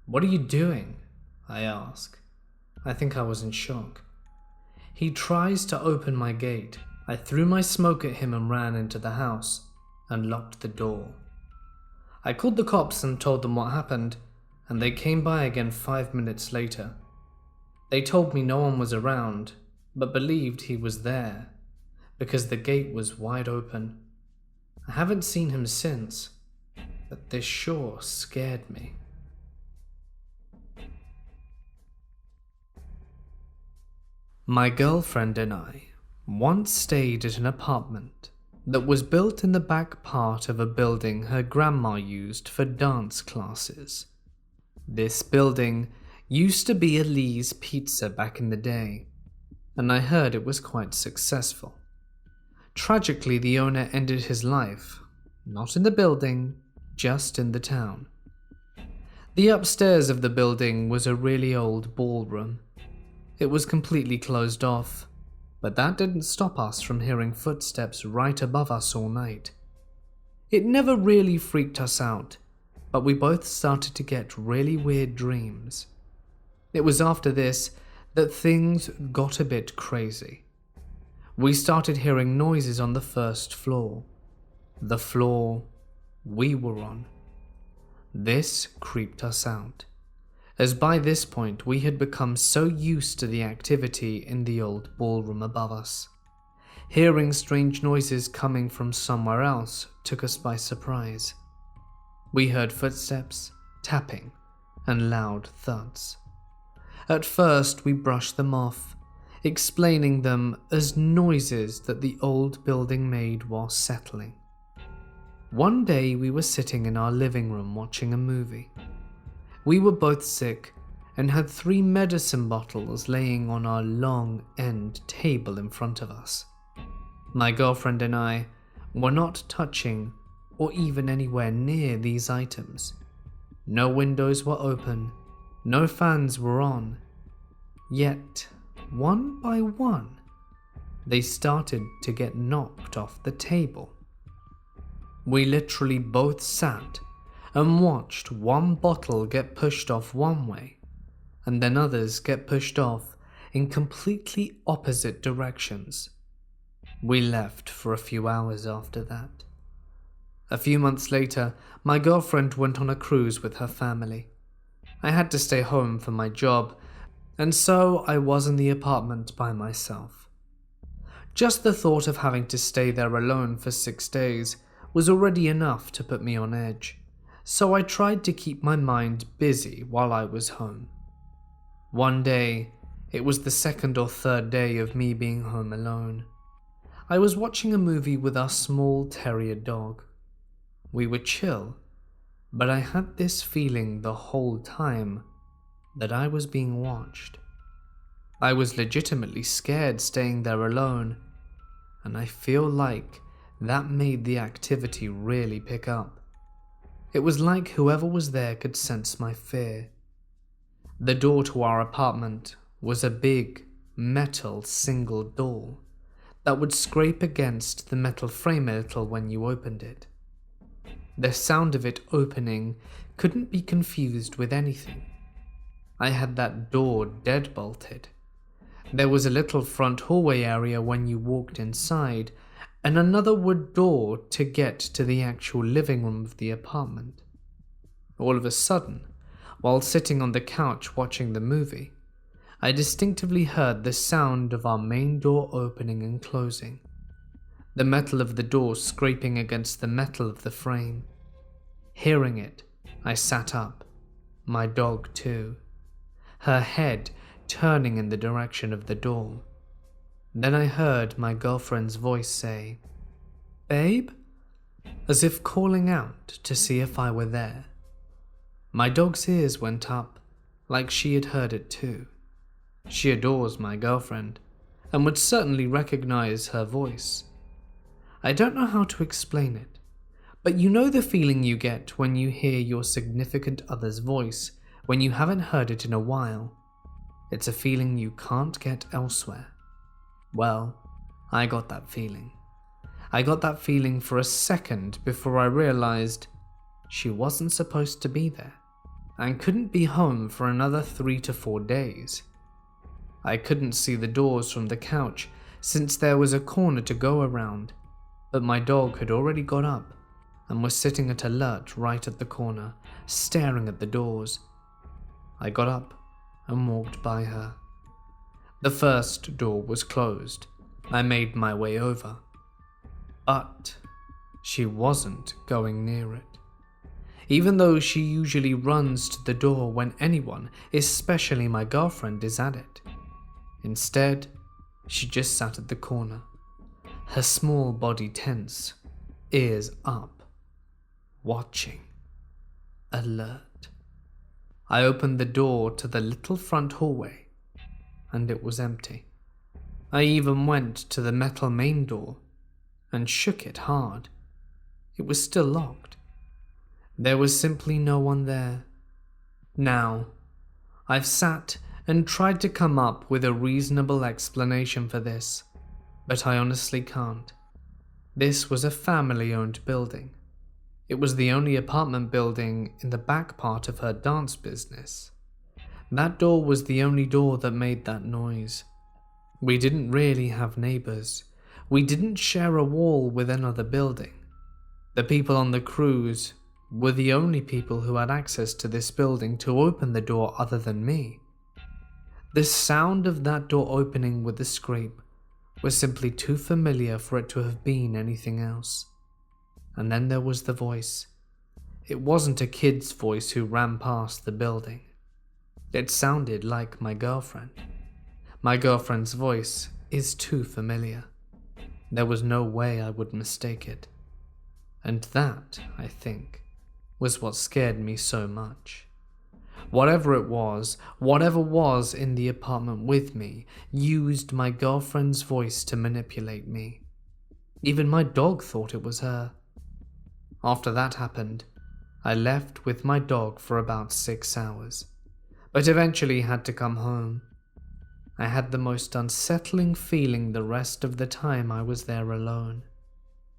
"What are you doing?" I ask. I think I was in shock. He tries to open my gate. I threw my smoke at him and ran into the house and locked the door. I called the cops and told them what happened, and they came by again 5 minutes later. They told me no one was around, but believed he was there because the gate was wide open. I haven't seen him since, but this sure scared me. My girlfriend and I once stayed at an apartment that was built in the back part of a building her grandma used for dance classes. This building used to be a Lee's Pizza back in the day, and I heard it was quite successful. Tragically, the owner ended his life, not in the building, just in the town. The upstairs of the building was a really old ballroom. It was completely closed off, but that didn't stop us from hearing footsteps right above us all night. It never really freaked us out, but we both started to get really weird dreams. It was after this that things got a bit crazy. We started hearing noises on the first floor, the floor we were on. This creeped us out, as by this point we had become so used to the activity in the old ballroom above us. Hearing strange noises coming from somewhere else took us by surprise. We heard footsteps, tapping, and loud thuds. At first we brushed them off, explaining them as noises that the old building made while settling. One day we were sitting in our living room watching a movie. We were both sick and had 3 medicine bottles laying on our long end table in front of us. My girlfriend and I were not touching or even anywhere near these items. No windows were open, no fans were on. Yet, one by one, they started to get knocked off the table. We literally both sat and watched one bottle get pushed off one way, and then others get pushed off in completely opposite directions. We left for a few hours after that. A few months later, my girlfriend went on a cruise with her family. I had to stay home for my job, and so I was in the apartment by myself. Just the thought of having to stay there alone for 6 days was already enough to put me on edge, so I tried to keep my mind busy while I was home. One day, it was the 2nd or 3rd day of me being home alone. I was watching a movie with our small terrier dog. We were chill, but I had this feeling the whole time that I was being watched. I was legitimately scared staying there alone, and I feel like that made the activity really pick up. It was like whoever was there could sense my fear. The door to our apartment was a big, metal single door that would scrape against the metal frame a little when you opened it. The sound of it opening couldn't be confused with anything. I had that door deadbolted. There was a little front hallway area when you walked inside, and another wood door to get to the actual living room of the apartment. All of a sudden, while sitting on the couch watching the movie, I distinctively heard the sound of our main door opening and closing, the metal of the door scraping against the metal of the frame. Hearing it, I sat up, my dog too, her head turning in the direction of the door. Then I heard my girlfriend's voice say, "Babe?" as if calling out to see if I were there. My dog's ears went up, like she had heard it too. She adores my girlfriend, and would certainly recognize her voice. I don't know how to explain it, but you know the feeling you get when you hear your significant other's voice when you haven't heard it in a while. It's a feeling you can't get elsewhere. Well, I got that feeling. I got that feeling for a second before I realized she wasn't supposed to be there and couldn't be home for another 3 to 4 days. I couldn't see the doors from the couch since there was a corner to go around, but my dog had already got up and was sitting at alert right at the corner, staring at the doors. I got up and walked by her. The first door was closed. I made my way over. But she wasn't going near it, even though she usually runs to the door when anyone, especially my girlfriend, is at it. Instead, she just sat at the corner, her small body tense, ears up, watching, alert. I opened the door to the little front hallway, and it was empty. I even went to the metal main door and shook it hard. It was still locked. There was simply no one there. Now, I've sat and tried to come up with a reasonable explanation for this, but I honestly can't. This was a family-owned building. It was the only apartment building in the back part of her dance business. That door was the only door that made that noise. We didn't really have neighbors. We didn't share a wall with another building. The people on the cruise were the only people who had access to this building to open the door other than me. The sound of that door opening with a scrape was simply too familiar for it to have been anything else. And then there was the voice. It wasn't a kid's voice who ran past the building. It sounded like my girlfriend. My girlfriend's voice is too familiar. There was no way I would mistake it. And that, I think, was what scared me so much. Whatever it was, whatever was in the apartment with me, used my girlfriend's voice to manipulate me. Even my dog thought it was her. After that happened, I left with my dog for about 6 hours, but eventually had to come home. I had the most unsettling feeling the rest of the time I was there alone.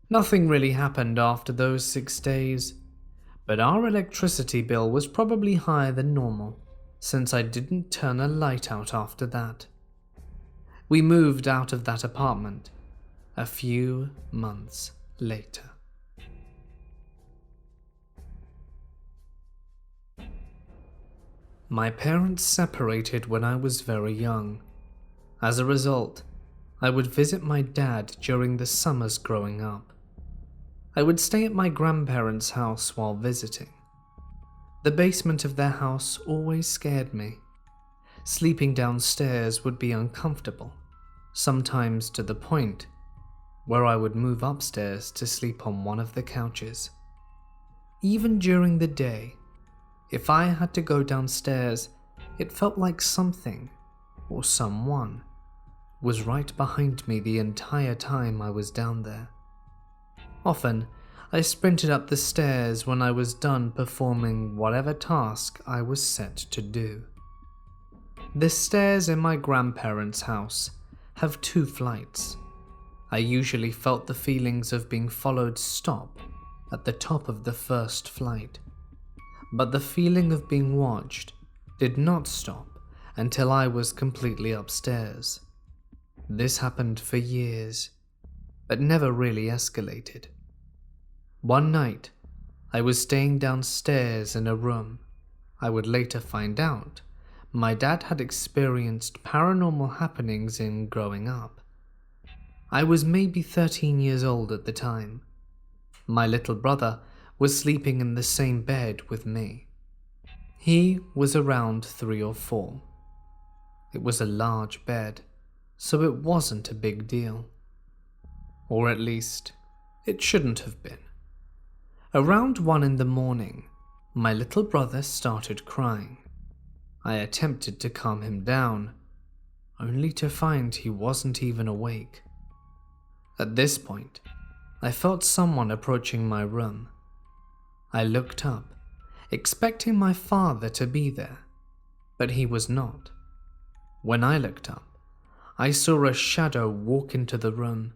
Nothing really happened after those 6 days, but our electricity bill was probably higher than normal, since I didn't turn a light out after that. We moved out of that apartment a few months later. My parents separated when I was very young. As a result, I would visit my dad during the summers growing up. I would stay at my grandparents' house while visiting. The basement of their house always scared me. Sleeping downstairs would be uncomfortable, sometimes to the point where I would move upstairs to sleep on one of the couches. Even during the day, if I had to go downstairs, it felt like something or someone was right behind me the entire time I was down there. Often, I sprinted up the stairs when I was done performing whatever task I was set to do. The stairs in my grandparents' house have 2 flights. I usually felt the feelings of being followed stop at the top of the first flight, but the feeling of being watched did not stop until I was completely upstairs. This happened for years, but never really escalated. One night, I was staying downstairs in a room. I would later find out my dad had experienced paranormal happenings in growing up. I was maybe 13 years old at the time. My little brother was sleeping in the same bed with me. He was around 3 or 4. It was a large bed, so it wasn't a big deal. Or at least, it shouldn't have been. Around 1 in the morning, my little brother started crying. I attempted to calm him down, only to find he wasn't even awake. At this point, I felt someone approaching my room. I looked up, expecting my father to be there, but he was not. When I looked up, I saw a shadow walk into the room.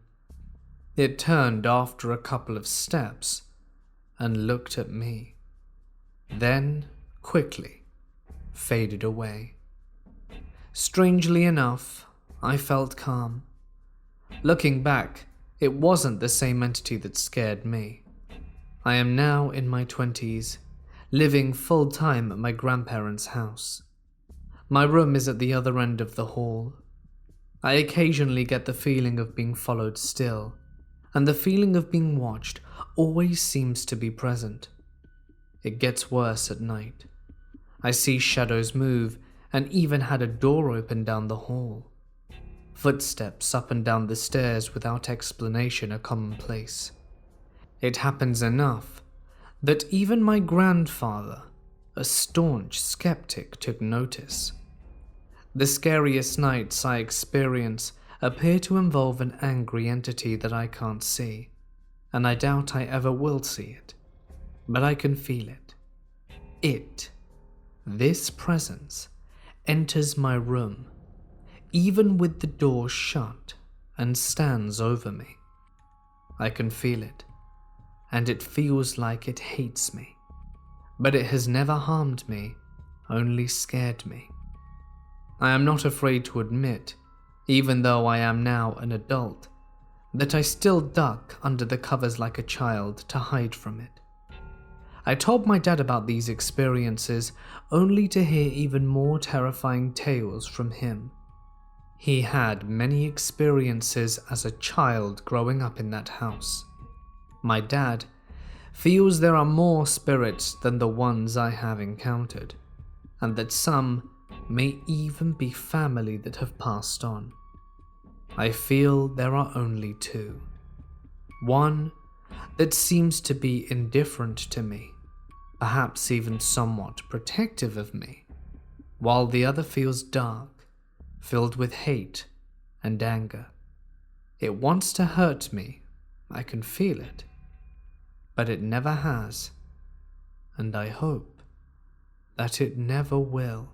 It turned after a couple of steps and looked at me, then quickly faded away. Strangely enough, I felt calm. Looking back, it wasn't the same entity that scared me. I am now in my 20s, living full-time at my grandparents' house. My room is at the other end of the hall. I occasionally get the feeling of being followed still, and the feeling of being watched always seems to be present. It gets worse at night. I see shadows move and even had a door open down the hall. Footsteps up and down the stairs without explanation are commonplace. It happens enough that even my grandfather, a staunch skeptic took notice. The scariest nights I experience appear to involve an angry entity that I can't see, and I doubt I ever will see it, but I can feel it. This presence, enters my room, even with the door shut, and stands over me. I can feel it, and it feels like it hates me, but it has never harmed me, only scared me. I am not afraid to admit, even though I am now an adult, that I still duck under the covers like a child to hide from it. I told my dad about these experiences only to hear even more terrifying tales from him. He had many experiences as a child growing up in that house. My dad feels there are more spirits than the ones I have encountered, and that some may even be family that have passed on. I feel there are only two. One that seems to be indifferent to me, perhaps even somewhat protective of me, while the other feels dark, filled with hate and anger. It wants to hurt me, I can feel it, but it never has, and I hope that it never will.